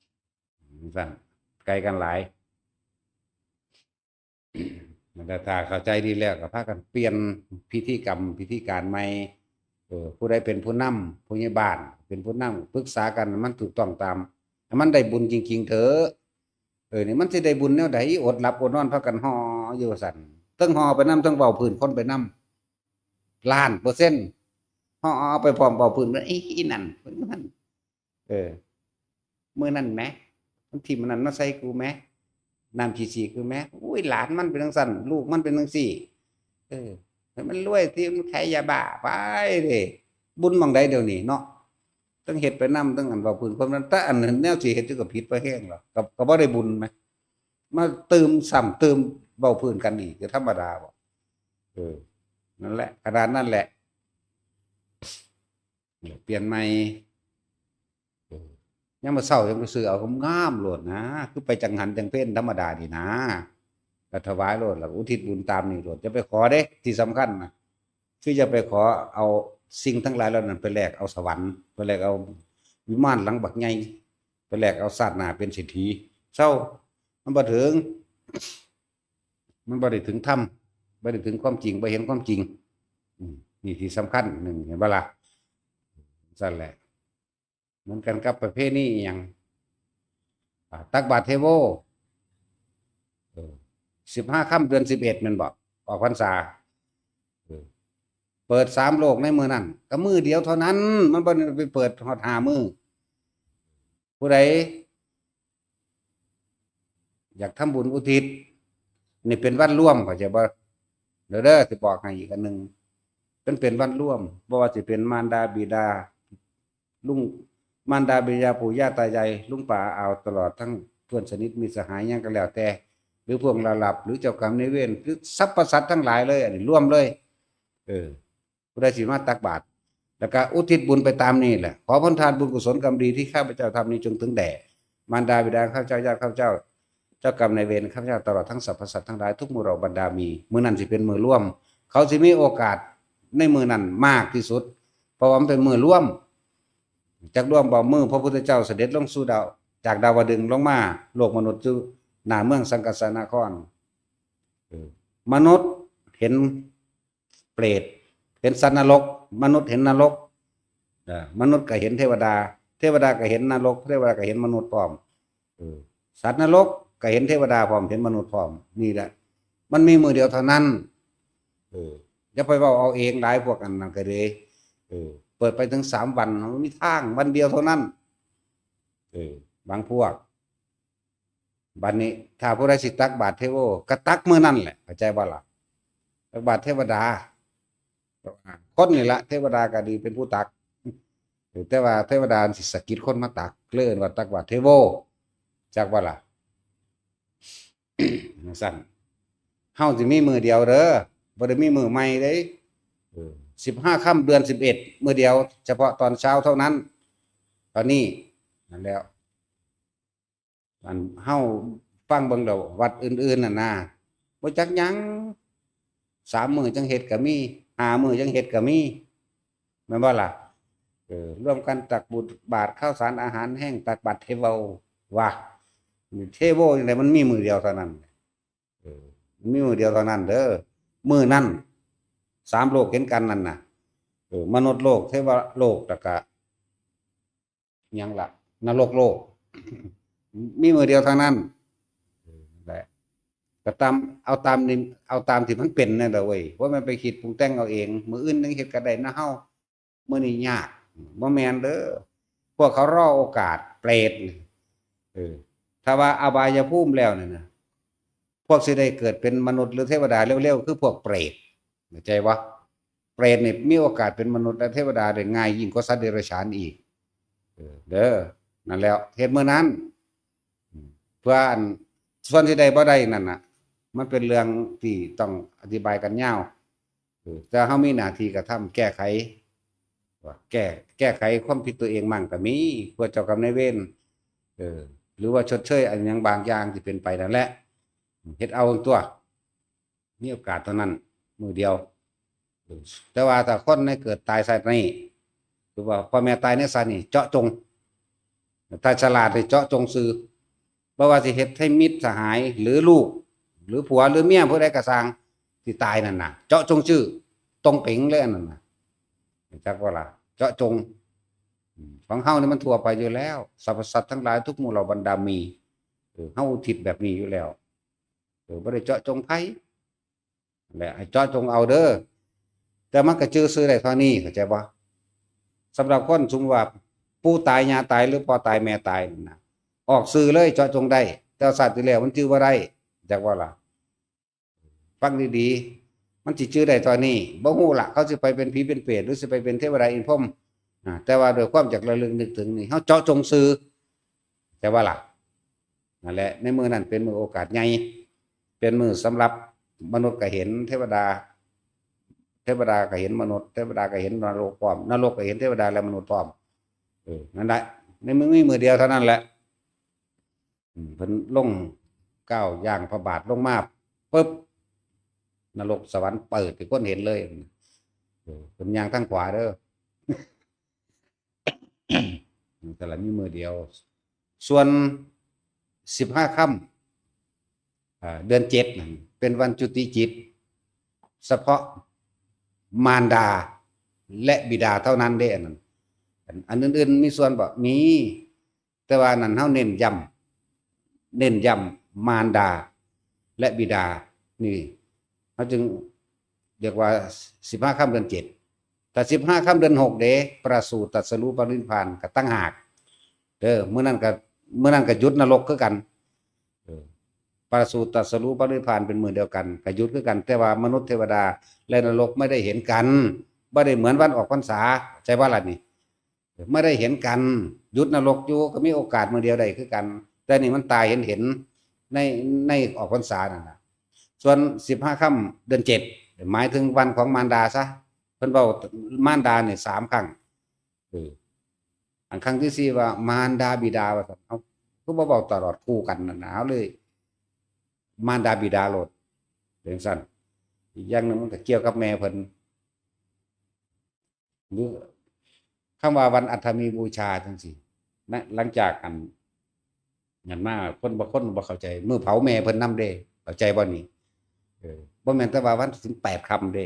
ำสั่นไกลกันหลายแต่ถ้าเข้าใจดีแล้วก็พากันเปลี่ยนพิธีกรรมพิธีการใหม่ผู้ใดเป็นผู้นำผู้ใหญ่บ้านเป็นผู้นำปรึกษากันมันถูกต้องตามมันได้บุญจริงๆเถอะนี่มันสิได้บุญแนวใดอดหลับอดนอนพากันห่ออยู่สั่นทั้งห่อไปนำทั้งเว้าพื้นคนไปนำล้านเปอร์เซ็นต์ห่อไปพร้อมเว้าพื้นมันอีนั่นมันมื้อนั้นแหมมันทิ่มมันนั่นมาใส่กูแหมน้ำฉี่คือแม่อุ้ยหลานมันเป็นจังซั่นลูกมันเป็นจังซี่ให้มันรวยที่มันขายยาบ้าไปเด้บุญหม่องใดเดี๋ยวนี้เนาะต้องเฮ็ดไปนำต้องอันเว้าพื้นความนั้นแต่อันนั้นแนวสิเฮ็ดก็ผิดไปแฮงหรอกก็บ่ได้บุญแหมมาเติมซ้ำเติมเว้าพื้นกันอีกก็ธรรมดาบ่นั่นแหละขนาดนั้นแหละเปลี่ยนใหม่ยังมาเศร้ายังไปซื้อเอางามโลดนะคือไปจังหันจังเพ่นธรรมดาดีนะก็ถวายโลดแล้วอุทิศบุญตามนี่โลดจะไปขอเด้ที่สำคัญนะคือจะไปขอเอาสิ่งทั้งหลายเหล่านั้นไปแลกเอาสวรรค์ไปแลกเอาวิมานหลังบักใหญ่ไปแลกเอาชาติหน้าเป็นเศรษฐีเศร้ามันบ่ถึงมันบ่ได้ถึงธรรมบ่ได้ถึงความจริงบ่เห็นความจริงนี่ที่สำคัญหนึ่งเห็นบ่ล่ะนั่นแหละเหมือนกันกับประเภทนี้อย่างตักบาตรเทโว15 ค่ำเดือน 11มันบอกออกพรรษาเปิด3 โลกในมือนั่นก็มือเดียวเท่านั้นมันบ่ไปเปิดฮอด5 มือผู้ใดอยากทำบุญอุทิศนี่เป็นวันร่วมเข้าใจบ่เด้อสิบอกให้อีกอันนึงเป็นวันร่วมบ่ว่าสิเป็นมารดาบิดาลุงมารดาบิดาปู่ย่าตายายลุงป่าเอาตลอดทั้งเพื่อนสนิทมิตรสหายยังก็แล้วแต่หรือพวกเราหลับหรือเจ้ากรรมนายเวรหรือสรรพสัตว์ทั้งหลายเลยอันนี้ร่วมเลยผู้ใดสิมาตักบาตรแล้วก็อุทิศบุญไปตามนี้แหละขอผลทานบุญกุศลกรรมดีที่ข้าพเจ้าทำนี้จงถึงแด่มารดาบิดาข้าพเจ้าญาติข้าพเจ้าเจ้ากรรมนายเวรข้าพเจ้าตลอดทั้งสรรพสัตว์ทั้งหลายทุกหมู่เหล่าบรรดามีมื้อนั้นสิเป็นมื้อร่วมเขาสิมีโอกาสในมื้อนั้นมากที่สุดเพราะว่ามันเป็นมื้อร่วมจากร่วมบ่มือพระพุทธเจ้าเสด็จลงสู่ดาวจากดาวดึงส์ลงมาโลกมนุษย์อยู่หน้าเมืองสังกัสสนครมนุษย์เห็นเปรต เห็นสัตว์นรกมนุษย์เห็นนรกมนุษย์ก็เห็นเทวดาเทวดาก็เห็นนรกเทวดาก็เห็นมนุษย์พร้อมสัตว์นรกก็เห็นเทวดาพร้อมเห็นมนุษย์พร้อมนี่แหละมันมีมือเดียวเท่านั้นอย่าไปเอาเองหลายพวกอันนั้นก็เลยเปิดไปถึง3 วันมันมีทางวันเดียวเท่านั้นบางพวกบัดนี้ถ้าผู้ใดสิตักบาตรเทโวก็ตักมื้อนั้นแหละเข้าใจบ่ล่ะตักบาตรเทวดาคนนี่ละเทวดาก็ดีเป็นผู้ตักแต่ว่าเทวดาสิสะกิดคนมาตักเลื่อนว่าตักบาตรเทโวจักบ่ล่ะสั่นเฮาสิมีมือเดียวเด้อบ่ได้มีมือใหม่เด้15 ค่ำเดือน 11มื้อเดียวเฉพาะตอนเช้าเท่านั้นตอนนี้นั่นแล้วมันเฮาฟังเบิ่งดอกวัดอื่นๆน่ะนะบ่จักหยัง3 มื้อจังเฮ็ดก็มี5 มื้อจังเฮ็ดก็มีแม่นบ่ล่ะร่วมกันตักบาตรข้าวสารอาหารแห้งตักบาตรเทโวว่าเทโวจังได๋มันมีมื้อเดียวเท่านั้นมีมือเดียวเท่านั้นเด้อมือนั่น3 โลกเห็นกันนั่นน่ะมนุษย์โลกเทวโลกแล้วก็ยังล่ะนรกโลกมีมือเดียวเท่านั้นแหละก็ตามเอาตามนี่เอาตามที่มันเป็นนั่นแหละเว้ยว่ามันไปคิดปรุงแต่งเอาเองมื้ออื่นนึงเฮ็ดก็ได้นะเฮามื้อนี้ยากบ่แม่นเด้อพวกเขารอโอกาสเปรตถ้าว่าอบายภูมิแล้วนั่นน่ะพวกสิได้เกิดเป็นมนุษย์หรือเทวดาเร็วๆคือพวกเปรตเข้าใจบ่เปรตนี่มีโอกาสเป็นมนุษย์และเทวดาได้ง่ายยิ่งกว่าสัตว์เดรัจฉานอีกเด้อนั่นแล้วเฮ็ดมื้อนั้นเพื่ออันส่วนที่ใดบ่ได้นั่นน่ะมันเป็นเรื่องที่ต้องอธิบายกันยาวแต่เฮามีหน้าที่กระทำแก้ไขว่าแก้ไขความผิดตัวเองมั่งก็มีเพื่อเจ้ากรรมนายเวรหรือว่าชดเชยอันยังบางอย่างที่เป็นไปนั่นแหละเฮ็ดเอาตัวมีโอกาสเท่านั้นมือเดียวแต่ว่าถ้าคนในเกิดตายชาตินี้หรือว่าพ่อแม่ตายในชาตินี้เจาะจงถ้าฉลาดให้เจาะจงซื้อบ่ว่าสิเฮ็ดให้มิตรสหายหรือลูกหรือผัวหรือเมียผู้ใดก็สร้างที่ตายนั่นน่ะเจาะจงชื่อตรงเป๋งเลยนั่นน่ะจักว่าล่ะเจาะจงของเฮานี่มันทั่วไปอยู่แล้วสรรพสัตว์ทั้งหลายทุกหมู่เหล่าบรรดามีเฮาอุทิศแบบนี้อยู่แล้วบ่ได้เจาะจงไผแหละให้เจาะจงเอาเด้อแต่มันก็ชื่อซื้อได้เท่านี้เข้าใจบ่สำหรับคนสมมุติว่าปู่ตายย่าตายหรือพ่อตายแม่ตายนั่นน่ะออกซื้อเลยเจาะจงได้แต่ศาสตร์ที่แล้วมันชื่อบ่ได้จักว่าล่ะฟังดีๆมันสิชื่อได้ตอนนี้บ่ฮู้ล่ะเขาสิไปเป็นผีเป็นเปรตหรือสิไปเป็นเทวดาอินพรหมแต่ว่าโดยความจากระลึกนึกถึงนี่เฮาเจาะจงซื้อแต่ว่าล่ะนั่นแหละในมื้อนั้นเป็นมื้อโอกาสใหญ่เป็นมื้อสำหรับมนุษย์ก็เห็นเทวดาก็เห็นมนุษย์เทวดาก็เห็นนรกพร้อมนรกก็เห็นเทวดาและมนุษย์พร้อมนั่นแหละในมือเดียวเท่านั้นแหละเพิ่นลงก้าวย่างพระบาทลงมาปึ๊บนรกสวรรค์เปิดให้คนเห็นเลยเพิ่นย่างทางขวาเด้อแต่ละมีมือเดียวส่วน15 ค่ำเดือน7นั่นเป็นวันจุติจิตเฉพาะมารดาและบิดาเท่านั้นเด้อันอื่นๆมีส่วนบ่มีแต่ว่านั้นเฮาเน้นย้ำมารดาและบิดานี่เฮาจึงเรียกว่า15 ค่ำเดือน7แต่15 ค่ำเดือน6เด้ประสูติตรัสรู้ปรินิพพานก็ตั้งหากเด้อมื้อนั้นก็หยุดนรกคือกันประสูติตรัสรู้ปรินิพพานเป็นมือเดียวกันก็หยุดคือกันแต่ว่ามนุษย์เทวดาและนรกไม่ได้เห็นกันบ่ได้เหมือนวันออกพรรษาใช่ว่าล่ะนี่ไม่ได้เห็นกันหยุดนรกอยู่ก็มีโอกาสมือเดียวได้คือกันแต่นี่มันตายเห็นในออกพรรษานั่นน่ะส่วน15 ค่ำเดือน7หมายถึงวันของมารดาซะเพิ่นเว้ามารดาเนี่ย3 ครั้งอันครั้งที่4ว่ามารดาบิดาว่าซั่นเอ้าคือบ่เว้าตลอดคู่กันน่ะหนาวเลยมารดาบิดาโลดเป็นซั่นอีกอย่างนึงมันก็เกี่ยวกับแม่เพิ่นหรือคำว่าวันอัฐมีบูชาจังซี่นะหลังจากอันงั้นมาคนบ่เข้าใจมื้อเผาแม่เพิ่นนำเด้เข้าใจบ่นี่บ่แม่นแต่ว่าวันถึง8 ค่ำเด้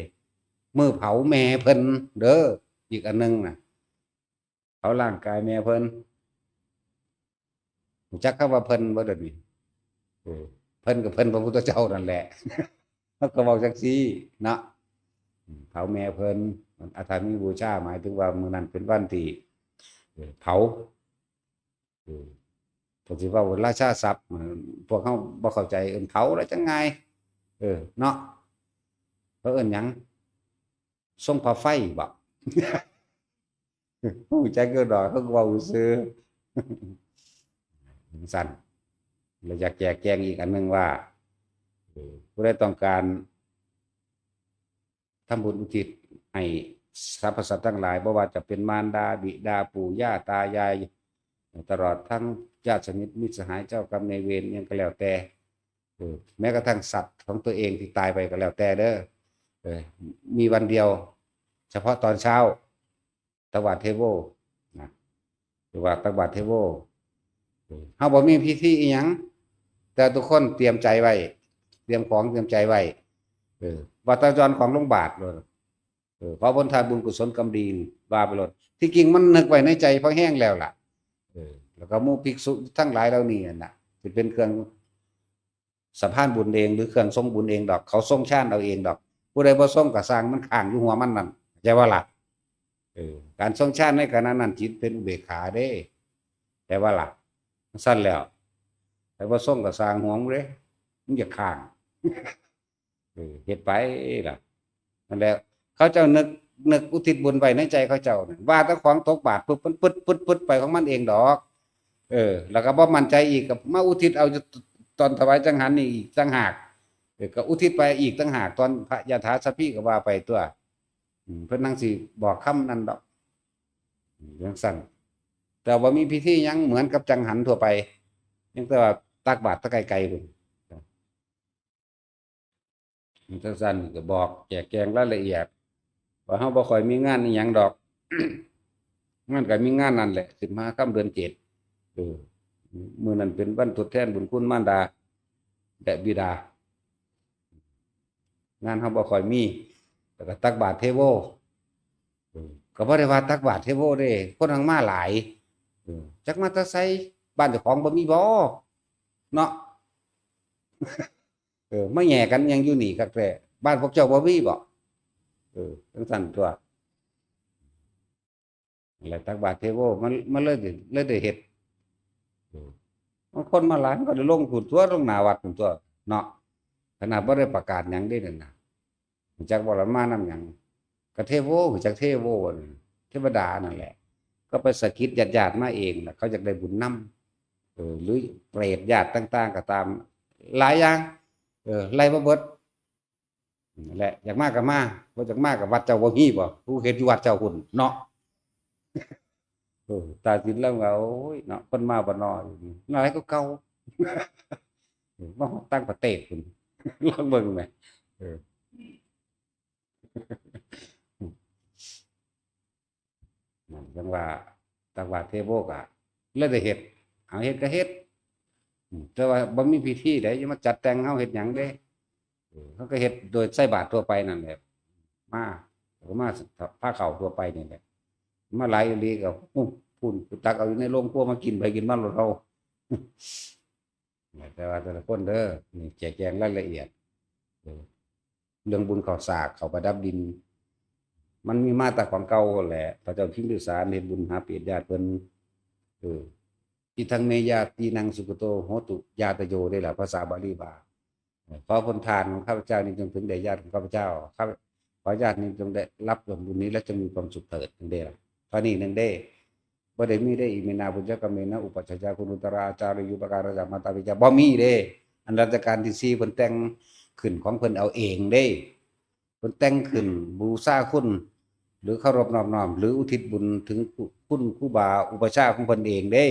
มือเผาแม่เพิ่นเด้ออีกอันนึงน่ะเผาร่างกายแม่เพิ่นรู้จักคำว่าเพิ่นบ่เด้อนี่เพิ่นก็เพิ่นพระพุทธเจ้านั่นแหละเขาก็เว้าจังซี่เนาะเผาแม่เพิ่นอาถรรพ์มีบูชาหมายถึงว่ามื้อนั้นเป็นวันที่เผาก็สิว่าราชาศัพท์พวกเขาบ่เข้าใจเผาแล้วจังไงเนาะเขาเอิ้นหยังทรงผ้าไฟบ่ผู้ใจก็ดอกเขาก็เว้าซื่อสั่นเราอยากแจกแจงอีกอันนึงว่าผู้ใดต้องการทำบุญอุทิศให้สรรพสัตว์ทั้งหลายบ่ว่าจะเป็นมารดาบิดาปู่ย่าตายายตลอดทั้งญาติสนิทมิตรสหายเจ้ากรรมนายเวรยังก็แล้วแต่แม้กระทั่งสัตว์ของตัวเองที่ตายไปก็แล้วแต่เด้อมีวันเดียวเฉพาะตอนเช้าตวาดเทโวนะหรือว่าตวาดเทโวเฮาบ่มีพิธีอีหยังแต่ทุกคนเตรียมใจไว้เตรียมของเตรียมใจไว้วัตรจรของลงบาทเลยเพราะผลทานบุญกุศลกรรมดีว่าไปหมดที่จริงมันนึกไว้ในใจพอแห้งแล้วล่ะแล้วก็หมู่ภิกษุทั้งหลายเหล่านี้น่ะสิเป็นเครื่องสะพานบุญเองหรือเครื่องทรงบุญเองดอกเขาทรงชาติเอาเองดอกผู้ใดบ่ทรงก็สร้างมันข้างอยู่หัวมันนั่นใช่ว่าล่ะการทรงชาติในขณะนั้นจิตเป็นอุเบกขาเด้แต่ว่าล่ะสั้นแล้วแต่ว่าทรงก็สร้างหัวมึงเด้มึงอย่าข้างเฮ็ดไปล่ะนั่นแหละเขาเจ้านึกอุทิศบุญไว้ในใจเขาเจ้าว่าแต่ของตกบาตรปึ๊บปึ๊ดไปของมันเองดอกแล้วก็บ่มั่นใจอีกกับมาอุทิศเอาตอนถวายจังหันนี่อีกจังหากก็อุทิศไปอีกจังหากตอนพระยาถาสัพพิก็ว่าไปตัวเพิ่นนั่งสิบอกคำนั้นดอกจังซั่นแต่ว่ามีพิธีหยังเหมือนกับจังหันทั่วไปยังแต่ว่าตักบาตรตะไกลๆพุ่นจังซั่นก็บอกแจกแจงรายละเอียดว่าเฮาบ่ค่อยมีงานอีหยังดอกงานก็มีงานนั่นแหละ15ค่ำเดือน7มื้อนั้นเป็นวันทดแทนบุญคุณมารดาและบิดางานเฮาบ่ค่อยมีแล้วก็ตักบาตรเทโวก็บ่ได้ว่าตักบาตรเทโวเด้คนทางมาหลายจักมาแตะไสบ้านเจ้าของบ่มีบ่เนาะมาแหย่กันยังอยู่นี่คักแท้บ้านพวกเจ้าบ่มีบ่จังซั่นตัวแล้วตักบาตรเทโวมันเลยได้เฮ็ดบางคนมาหลายมันก็ได้ลงทุนตัวลงหน้าวัดพุ่นตัวเนาะขนาดบ่ได้ประกาศหยังเด้นั่นน่ะรู้จักบ่ล่ะมานำหยังก็เทโวรู้จักเทโวเทวดานั่นแหละก็ไปสะกิดญาติๆมาเองน่ะเขาอยากได้บุญนำหรือเปรตญาติต่างๆก็ตามหลายอย่างไล่บ่เบิดนั่นแหละอยากมาก็มาบ่อยากมาก็วัดเจ้าบ่มีบ่ผู้เฮ็ดอยู่วัดเจ้าพุ่นเนาะตาสินแล้วก็โอ้ยเนาะเพิ่นมาบ่น้อยหลายกว่าเก่ามาฮอดต่างประเทศพุ่นลองเบิ่งแหมนั่นจังว่าตักบาตรเทโวก็เลยได้เฮ็ดเอาเฮ็ดก็เฮ็ดแต่ว่าบ่มีพิธีใดจะมาจัดแต่งเฮาเฮ็ดหยังเด้เขาก็เฮ็ดโดยใส่บาตรทั่วไปนั่นแหละมาแล้วก็มาผ้าขาวทั่วไปนี่แหละมาหลายอีหลีก็พุ่นตักเอาอยู่ในโรงครัวมากินไปกินมาโลดเฮาแต่ว่าแต่ละคนเด้อนี่แจกแจงรายละเอียดเรื่องบุญข้าวสากข้าวประดับดินมันมีมาแต่ของเก่าแหละพระเจ้าพิมพิสารเฮ็ดบุญหาเปรตญาติเพิ่นอิทังเมยาตีนังสุกโตโหตุญาตโยได้ล่ะภาษาบาลีว่าขอผลทานของข้าพเจ้านี้จงถึงแด่ญาติของข้าพเจ้าขอญาตินี้จงได้รับส่วนบุญนี้และจงมีความสุขเถิดนั่นเด้ล่ะเท่านี้นึงเด้บ่ได้มีได้อิมินาบุญญกเมนะอุปัชฌายาคุณุตราจาริยุปการะจามาตาวิจาบ่มีเด้อันรัชกาลที่4เพิ่นแต่งขึ้นของเพิ่นเอาเองเด้เพิ่นแต่งขึ้นบูชาคุณหรือเคารพนอบน้อมหรืออุทิศบุญถึงคุณครูบาอุปัชฌาย์ของเพิ่นเองเด้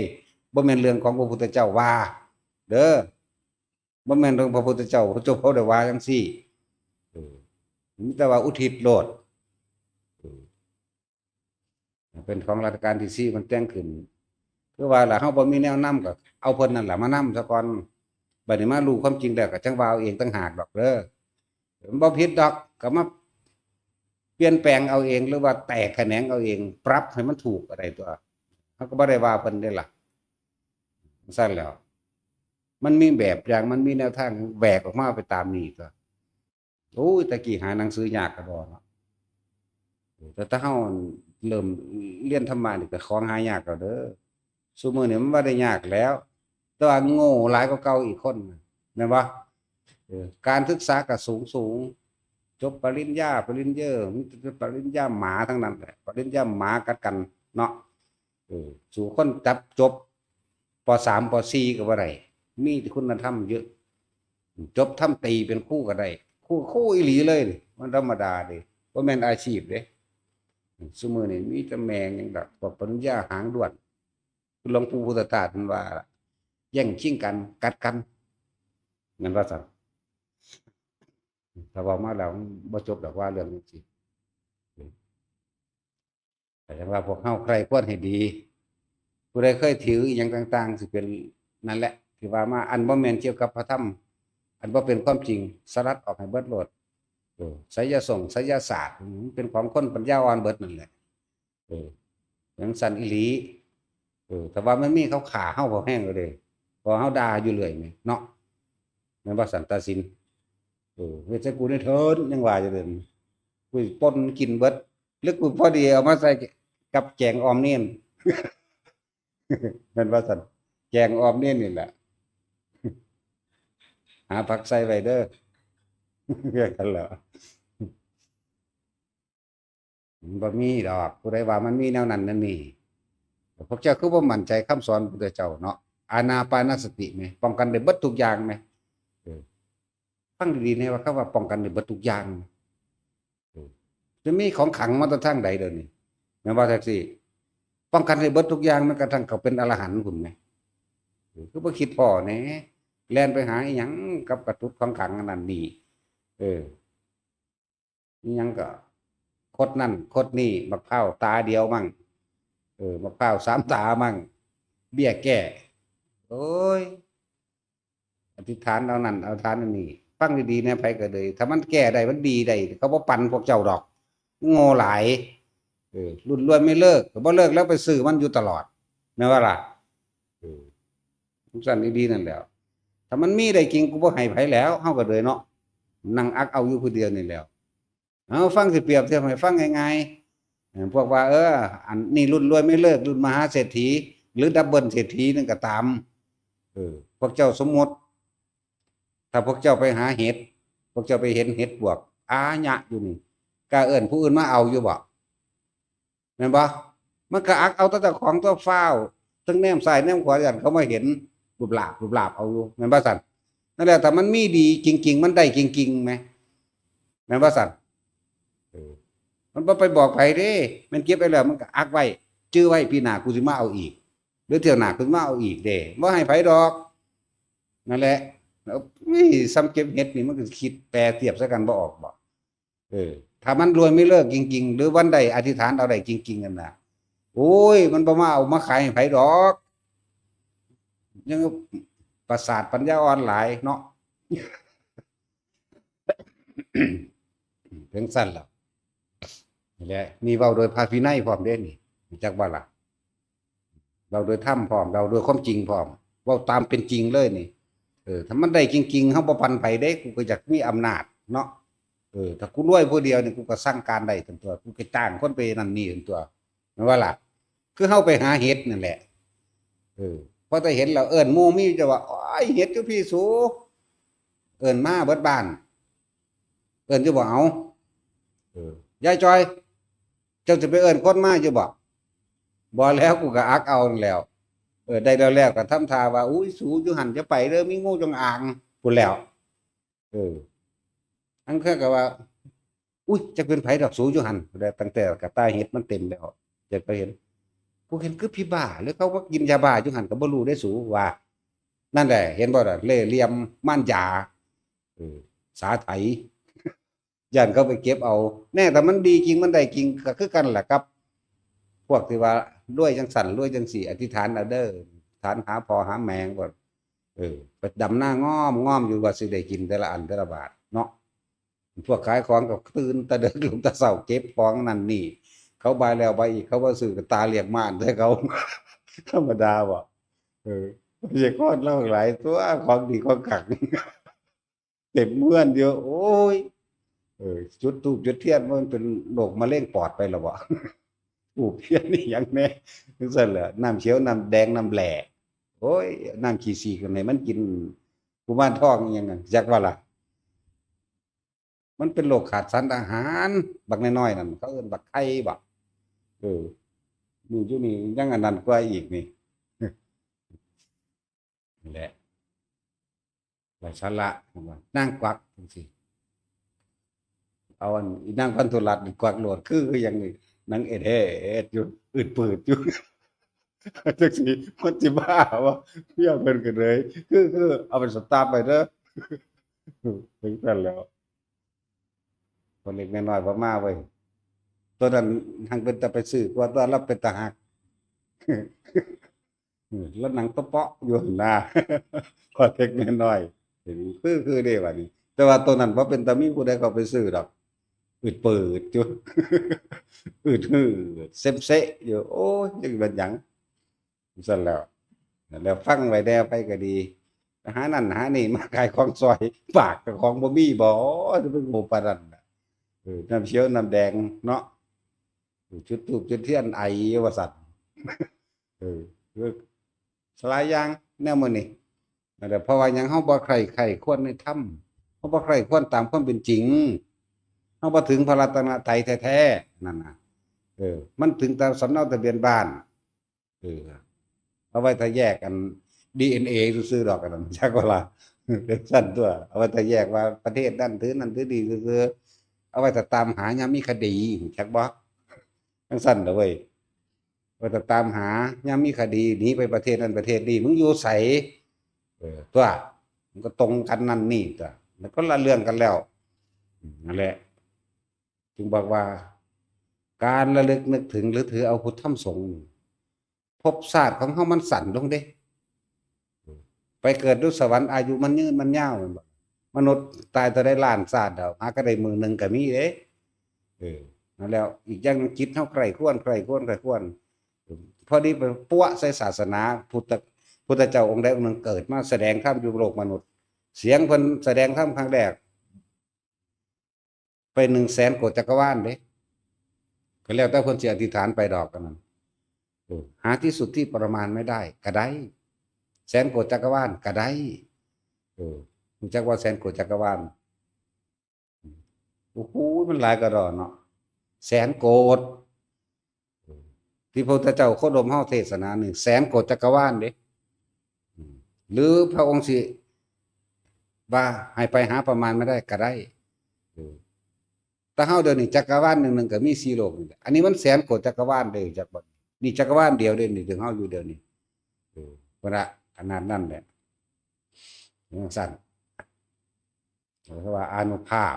บ่แม่นเรื่องของพระพุทธเจ้าว่าเด้อบ่แม่นเรื่องพระพุทธเจ้าพระเจ้าเขาได้ว่าจังซี่มีแต่ว่าอุทิศโลดเป็นของรัชกาลที่4มันแต่งขึ้นคือว่าล่ะเฮาบ่มีแนวนำก็เอาเพิ่นนั่นล่ะมานำซะก่อนบัดนี้มารู้ความจริงแล้วก็จังว่าเอาเองต่างหากดอกเด้อบ่ผิดดอกก็มา เปลี่ยนแปลงเอาเองหรือว่าแตกแขนงเอาเองปรับให้มันถูกอะไรตัวเขาก็บ่ได้ว่าเพิ่นได้ล่ะสั้นแล้วมันมีแบบอย่างมันมีแนวทางแหวกออกมาไปตามนี้ตัวโอ้ยตะกี้หาหนังสือยากกระดอนแต่ถ้าเฮาเริ่มเรียนธรรมะนี่ก็ของหายากแล้วเด้อซุมื้อนี้มันบ่ได้ยากแล้วแต่ว่าโง่หลายกว่าเก่าอีกคนแม่นบ่การศึกษาก็สูงจบปริญญาปริญญามีแต่ปริญญาหมาทั้งนั้นแหละปริญญาหมากัดกันเนาะสู่คนจับจบป.3 ป.4ก็บ่ได้มีคุณธรรมเยอะจบทำตีเป็นครูก็ได้ครูอีหลีเลยนี่มันธรรมดาเด้บ่แม่นอาชีพเด้ซุมื้อนี้มีแต่แม่งหยังดอกปริญญาหางด้วนหลวงปู่พุทธทาสมันว่าแย่งชิงกันกัดกันนั่นว่าซั่นถ้าเว้ามาแล้วบ่จบดอกว่าเรื่องจังซี่แต่จังว่าพวกเฮาใครควรให้ดีผู้ใดเคยถืออหยังต่างๆสิเป็นนั่นแหละที่ว่ามาอันบ่แม่นเกี่ยวกับพระธรรมอันบ่เป็นความจริงสลัดออกให้เบิดโลดไสยไสยศาสตร์เป็นของคนปัญญาอ่อนเบิดนั่นแหละอย่างสันอีหลีแต่ว่ามันมีเขาขาเฮาพอแห้งเลยพอเฮาด่าอยู่เรื่อยแม่เนาะแม่นบ่สันตาสินเฮ็ดใส่กูได้เถิดยังว่าอยู่เด้กูป่นกินเบิดหรือกูพอดีเอามาใส่กับแกงออมเนียนแม่นบ่สันแกงออมเนียนนี่แหละหาผักใส่ไว้เด้อเรียกกันเหรอบ่มีดอกผู้ใดว่ามันมีแนวนั้นนั่นนี่พวกเจ้าคือบ่มั่นใจคำสอนพุทธเจ้าเนาะอานาปานสติไหมป้องกันได้เบิดทุกอย่างไหมฟังดีๆนะว่าเขาว่าป้องกันได้เบิดทุกอย่างจะมีของขังมาตั้งทางใดเดี๋ยวนี้แม่นว่าแท็กซี่ป้องกันได้เบิดทุกอย่างแม้กระทั่งเขาเป็นอรหันต์พุ่นไหมคือบ่คิดพ่อแหน่แล่นไปหาอีหยังกับกระตุ้ดของขังอันนั้นนี่อีหยังก็คดนั่นคดนี่มะพร้าวตาเดียวมั่งมะพร้าว3 ตามั่งเบี้ยแก้โอ้ยอธิษฐานเอานั่นเอาทานอันนี้ฟังดีๆนะไผก็เลยถ้ามันแก้ได้มันดีได้เขาบ่ปั่นพวกเจ้าดอกโง่หลายรุ่นรวยไม่เลิกก็บ่เลิกแล้วไปซื้อมันอยู่ตลอดแม่นว่าล่ะทุกสั่นดีๆนั่นแหละถ้ามันมีได้จริงกูบ่ให้ไผแล้วเฮาก็เลยเนาะนั่งอักเอาอยู่ผู้เดียวนี่แล้วเอาฟังสิเปรียบเทียบให้ฟังง่ายๆพวกว่าอันนี้รุ่นรวยไม่เลิกรุ่นมหาเศรษฐีหรือดับเบิลเศรษฐีนั่นก็ตามพวกเจ้าสมมติถ้าพวกเจ้าไปหาเห็ดพวกเจ้าไปเห็นเห็ดปวกอาญะอยู่นี่กล้าเอิ้นผู้อื่นมาเอาอยู่บ่แม่นบ่มันก็อักเอาแต่เจ้าของตัวฟ้าวทั้งแนมซ้ายแนมขวาอย่างเขามาเห็นรูปลาบเอาอยู่แม่นบ่สั่นนั่นแหละแต่มันมีดีจริงๆมันได้จริงๆไหมแม่นบ่สั่นมันบ่ไปบอกไผเด้มันเก็บไปแล้วมันก็อักไว้จื้อไว้พี่หน้ากูสิมาเอาอีกหรือเที่ยวหน้ากูมาเอาอีกเด้บ่ให้ไผดอกนั่นแหละแล้วซ้ำเก็บเห็ดนี่มันก็คิดแปรเทียบซะกันบ่ออกบ่ถ้ามันรวยไม่เลิกจริงๆหรือวันใดอธิษฐานเอาได้จริงๆกันน่ะโอ้ยมันบ่มาเอามาขายให้ไผดอกยังประสาทปัญญาอ่อนหลายเนาะถึงสั้นแล้วนี่แหละนี่เว้าโดยพระวินัยพร้อมเด้นี่จักบ่ล่ะเราโดยธรรมพร้อมเราโดยความจริงพร้อมเว้าตามเป็นจริงเลยนี่ถ้ามันได้จริงๆเฮาบ่ปันไผเด้กูก็อยากมีอำนาจเนาะถ้ากูรวยผู้เดียวนี่กูก็สั่งการได้ทั้งตัวกูก็จ้างคนไปนั่นนี่ทั้งตัวแม่นว่าล่ะคือเฮาไปหาเห็ดนั่นแหละพอแต่เห็นแล้วเอิ้นหมู่มีจะว่าอ้ายเห็ดอยู่พี่สูเอิ้นมาเบิดบ้านเอิ้นอยู่บ่เอายายจอยเจ้าจะไปเอิ้นคนมาอยู่บ่บ่แล้วกูก็อักเอานั่นแล้วได้แล้วก็ทำท่าว่าอุ้ยสูอยู่หั่นจะไปเด้อมีงูจงอางพู้นแล้วอันคือก็ว่าอุ้ยจักเป็นไผดอกสูอยู่หั่นได้ตั้งแต่กระต่ายเห็ดมันเต็มแล้วจะไปเห็นกูเห็นคือพี่บ้าหรือเขาว่ากินยาบ้าอยู่หั่นก็บ่รู้ได้สูว่านั่นแหละเห็นบ่ล่ะเล่ห์เหลี่ยมม่านยาสาไถย่านเขาไปเก็บเอาแน่แต่มันดีจริงมันได้จริงก็คือกันแหละครับพวกที่ว่ารวยจังสั่นรวยจังสี่อธิษฐานเอาเด้อฐานหาพอหาแมงบ่ไปดำหน้างอมอยู่ว่าสิได้กินแต่ละอันแต่ละบาทเนาะ พวกขายของก็ตื่นแต่เดินลุกแต่เช้าเก็บของนั่นนี่เขาบายแล้วบายอีกเขาว่าซื้อกับตาเหลียกม่านให้เขาธรรมดาบ่ไม่ใช่คนเล่าหลายตัวของดีของขังเต็มเมือนเดียวโอ้ยจุดธูปจุดเทียนมันเป็นโรคมะเร็งปอดไปแล้วบ่ธูปเทียนนี่ยังแน่จังซั่นแหละน้ำเขียวน้ำแดงน้ำแหล่โอ้ยน้ำขี้สีกันไหนมันกินกุมารทองอิหยังนั่นจักว่าล่ะมันเป็นโรคขาดสารอาหารบักน้อยๆนั่นเขาเอิ้นบักไข้บ่เออนี่อยู่นี่ยังอันนั้นกว่าอีกนี่นั่นแหละไร้สาระว่านั่งกวักจังซี่เอาอันอีนางพันธุรัตน์นี่กวักโลดคือหยังนี่นางเอ็ดแฮ่เอ็ดอยู่อืดปืดอยู่ จังสิมันสิบ้าว่าเพี่อเพิ่นก็เลยคือเอาไปสตาร์ทไปเด้อถึงกันแล้วคนเล็กน้อยๆบ่มาเว้ยตัวนั้นหังเป็นตาไปซื้อกว่าตัวรับเป็นตาหักแล้วหนังตะเปาะอยู่หั่นน่ะคนเล็กน้อยๆเห็นคือเด้บัดนี้แต่ว่าตัวนั้นบ่เป็นตามีผู้ใดเข้าไปซื้อดอกอืดปืดอยู่อืดหือเซ็มเซะอยู่โอ้ยจักเป็นหยังซั่นแล้ว แล้วฟังไว้แน่ไปก็ดีหานั่นหานี่มาขายของซอยฝากกับของบ่มีบ่จะเป็นหมู่ปานนั้นน่ะน้ำเขียวน้ำแดงเนาะจุดธูปจุดเทียนไอว่าซั่นคือหลายอย่างแนวมื้อนี้นั่นแหละเพราะว่าหยังเฮาบ่ใคร่ควรในธรรมเฮาบ่ใคร่ควรตามความเป็นจริงเฮาบ่ถึงพระรัตนตรัยแท้ๆนั่นน่ะมันถึงแต่สำเนาทะเบียนบ้านเออ เอาไว้ถ้าแยกกัน DNA ซื่อๆดอกกันนั่นจักว่าล่ะเป็นสั้นตัวเอาไว้ถ้าแยกว่าประเทศนั่นถือดีซื่อๆเอาไว้ถ้าตามหายามมีคดีจักบ่จังสั้นเด้อเว้ยไว้ถ้าตามหายามมีคดีหนีไปประเทศนั้นประเทศนี้มึงอยู่ไสตัวมันก็ตรงกันนั่นนี่ตัวมันก็ละเรื่องกันแล้วนั่นแหละจึงบอกว่าการระลึกนึกถึงหรือถือเอาพุทธธรรมสงฆ์ภพชาติของเฮามันสั้นลงเด้ไปเกิดดุสวรรค์อายุมันยืนมันยาวแม่นบ่มนุษย์ตายเท่าใดล้านชาติแล้วหาก็ได้มื้อหนึงก็มีเด้นั่นแล้วอีกอย่างจิตเฮาใคร่ครวญพอดีไปปั้วใส่ศาสนาพุทธเจ้าองค์ใดองค์หนึ่งเกิดมาแสดงธรรมอยู่โลกมนุษย์เสียงเพิ่นแสดงธรรมครั้งแรกไป100,000 โกฏจักรวาลเด้ก็แล้วแต่เพิ่นสิอธิษฐานไปดอกกันนั้นหาที่สุดที่ประมาณไม่ได้ก็ได้100,000 โกฏจักรวาลก็ได้รู้จักว่า100,000 โกฏจักรวาลโอ้โหมันหลายกระดอเนาะ100,000 โกฏที่พระพุทธเจ้าโคดมเฮาเทศนา100,000 โกฏจักรวาลเด้หรือพระองค์สิว่าให้ไปหาประมาณไม่ได้ก็ได้แต่เฮาเดี๋ยวนี้จักรวาลหนึงก็มี4โลกนี่อันนี้มัน100,000 โกฏจักรวาลเด้จักบ่นี่จักรวาลเดียวเด้นี่ถึงเฮาอยู่เดี๋ยวนี้พุ่นน่ะขนาดนั้นแหละจังซั่นเพราะว่าอานุภาพ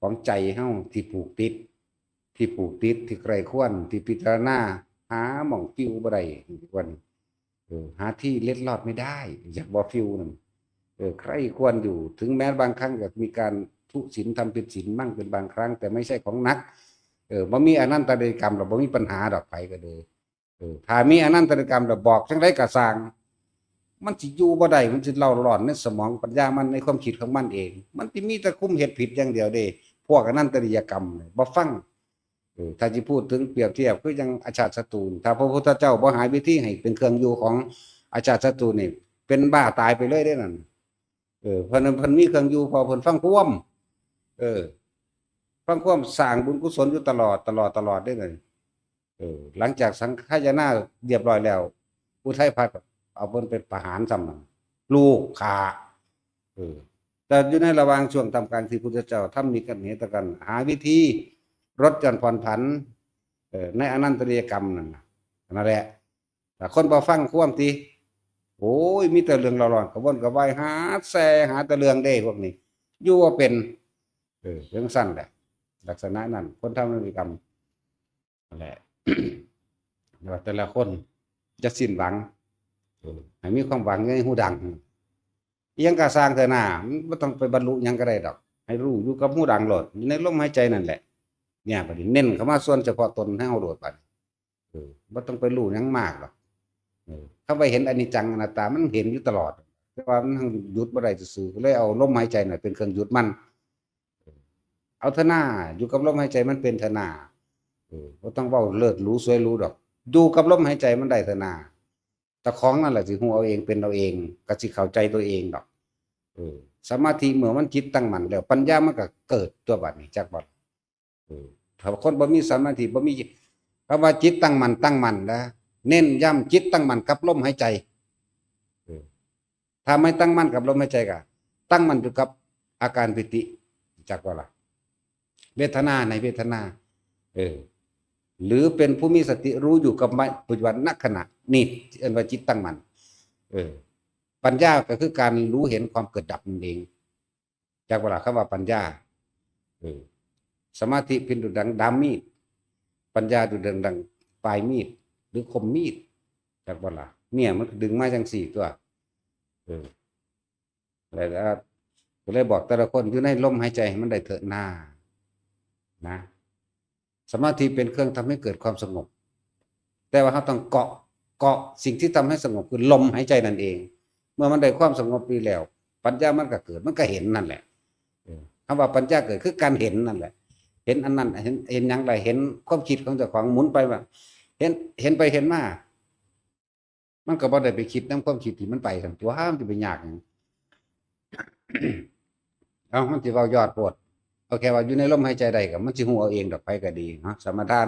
ของใจเฮาที่ผูกติดที่ใคร่ควรที่พิจารณาหาหม่องฟิวบ่ได้วันหาที่เล็ดลอดไม่ได้อยากบ่ฟิวนั่นใคร่ควรอยู่ถึงแม้บางครั้งก็มีการทุศีลทำผิดศีลมั่งเป็นบางครั้งแต่ไม่ใช่ของนักบ่มีอนันตริยกรรมหรอกบ่มีปัญหาดอกไผก็เด้อถ้ามีอนันตริยกรรมแล้วบอกจังได๋ก็สร้างมันสิอยู่บ่ได้มันสิเล่าร้อนในสมองปัญญามันในความคิดของมันเองมันสิมีแต่คุมเฮ็ดผิดอย่างเดียวเด้พวกอนันตริยกรรมบ่ฟังถ้าสิพูดถึงเปรียบเทียบคือจังอาชาติศัตรูถ้าพระพุทธเจ้าบ่หาวิธีให้เป็นเครื่องอยู่ของอาชาติศัตรูนี่เป็นบ้าตายไปเลยเด้นั่นเพิ่นมีเครื่องอยู่พอเพิ่นฟังความฟังความสร้างบุญกุศลอยู่ตลอดได้เลยหลังจากสังฆายนาเรียบร้อยแล้วอุทัยพัฒน์เอาเพิ่นไปประหารซ้ำลูกฆ่าแต่อยู่ในระหว่างช่วงทำกลางที่พุทธเจ้าทำนิกันเหตุกันหาวิธีลดหย่อนผ่อนผันในอนันตริยกรรมนั่นแหละแต่คนบ่ฟังความติโอ้ยมีแต่เรื่องร้อนๆกระวนกระวายหาแซ่หาแต่เรื่องเด้พวกนี้อยู่ว่าเป็นเรื่องสั้นแหละลักษณะนั้นคนทำนิติกรรมนั่นแหละ แต่ละคนจะสิ้นหวังให้มีความหวังในหูดังยังกะสร้างเถอะหน้าไม่ต้องไปบรรลุยังก็ได้ดอกให้ ให้รู้อยู่กับหูดังโลดอยู่ในลมหายใจนั่นแหละเนี่ยบัดนี้เน้นเข้ามาส่วนเฉพาะตนให้เฮาโลดบัดบ่ต้องไปรู้หยังมากหรอกเข้าไปเห็นอนิจจังอนัตตามันเห็นอยู่ตลอดแต่ว่ามันหยุดบ่ได้ซื่อๆก็เลยเอาลมหายใจน่ะเป็นเครื่องหยุดมันเอาเถอะหน้าอยู่กับลมหายใจมันเป็นเถอะหน้าบ่ต้องเว้าเลิศหรูสวยหรูดอกอยู่กับลมหายใจมันได้เถอะหน้าเจ้าของนั่นแหละสิฮู้เอาเองเป็นเอาเองก็สิเข้าใจตัวเองดอกสมาธิเมื่อมันจิตตั้งมั่นแล้วปัญญามันก็เกิดตัวบัดนี้จักบ่ถ้าคนบ่มีสมาธิบ่มีคำว่าจิตตั้งมั่นนะเน้นย้ำจิตตั้งมั่นกับลมหายใจถ้าไม่ตั้งมั่นกับลมหายใจก็ตั้งมั่นอยู่กับอาการปิติจักว่าล่ะเวทนาในเวทนาหรือเป็นผู้มีสติรู้อยู่กับปัจจุบันณขณะนี่เรียกว่าจิตตั้งมั่นปัญญาก็คือการรู้เห็นความเกิดดับนั่นเองจากเวลาคำว่าปัญญาสมาธิเป็นดุจดังดามมีดปัญญาดุจดังปลายมีดหรือคมมีดจากเวลาเนี่ยมันดึงมาจังสี่ตัวแล้วก็เลยบอกแต่ละคนอยู่ในลมหายใจให้มันได้เถิดหน้านะสมาธิเป็นเครื่องทำให้เกิดความสงบแต่ว่าเขาต้องเกาะสิ่งที่ทำให้สงบคือลมหายใจนั่นเองเมื่อมันได้ความสงบดีแล้วปัญญามันก็เกิดมันก็เห็นนั่นแหละคำว่าปัญญาเกิดคือการเห็นนั่นแหละเห็นอันนั้นเห็นอย่างไรเห็นความคิดของเจ้าของหมุนไปว่าเห็นไปเห็นมามันก็บ่ได้ไปคิดนำความคิดที่มันไปทั้งตัวห้ามจะไปยากหยังเอามันสิเว้ายอดโพดโอเคว่าอยู่ในลมหายใจใดก็มันสิฮู้เอาเองดอกไปก็ดีเนาะสมทาน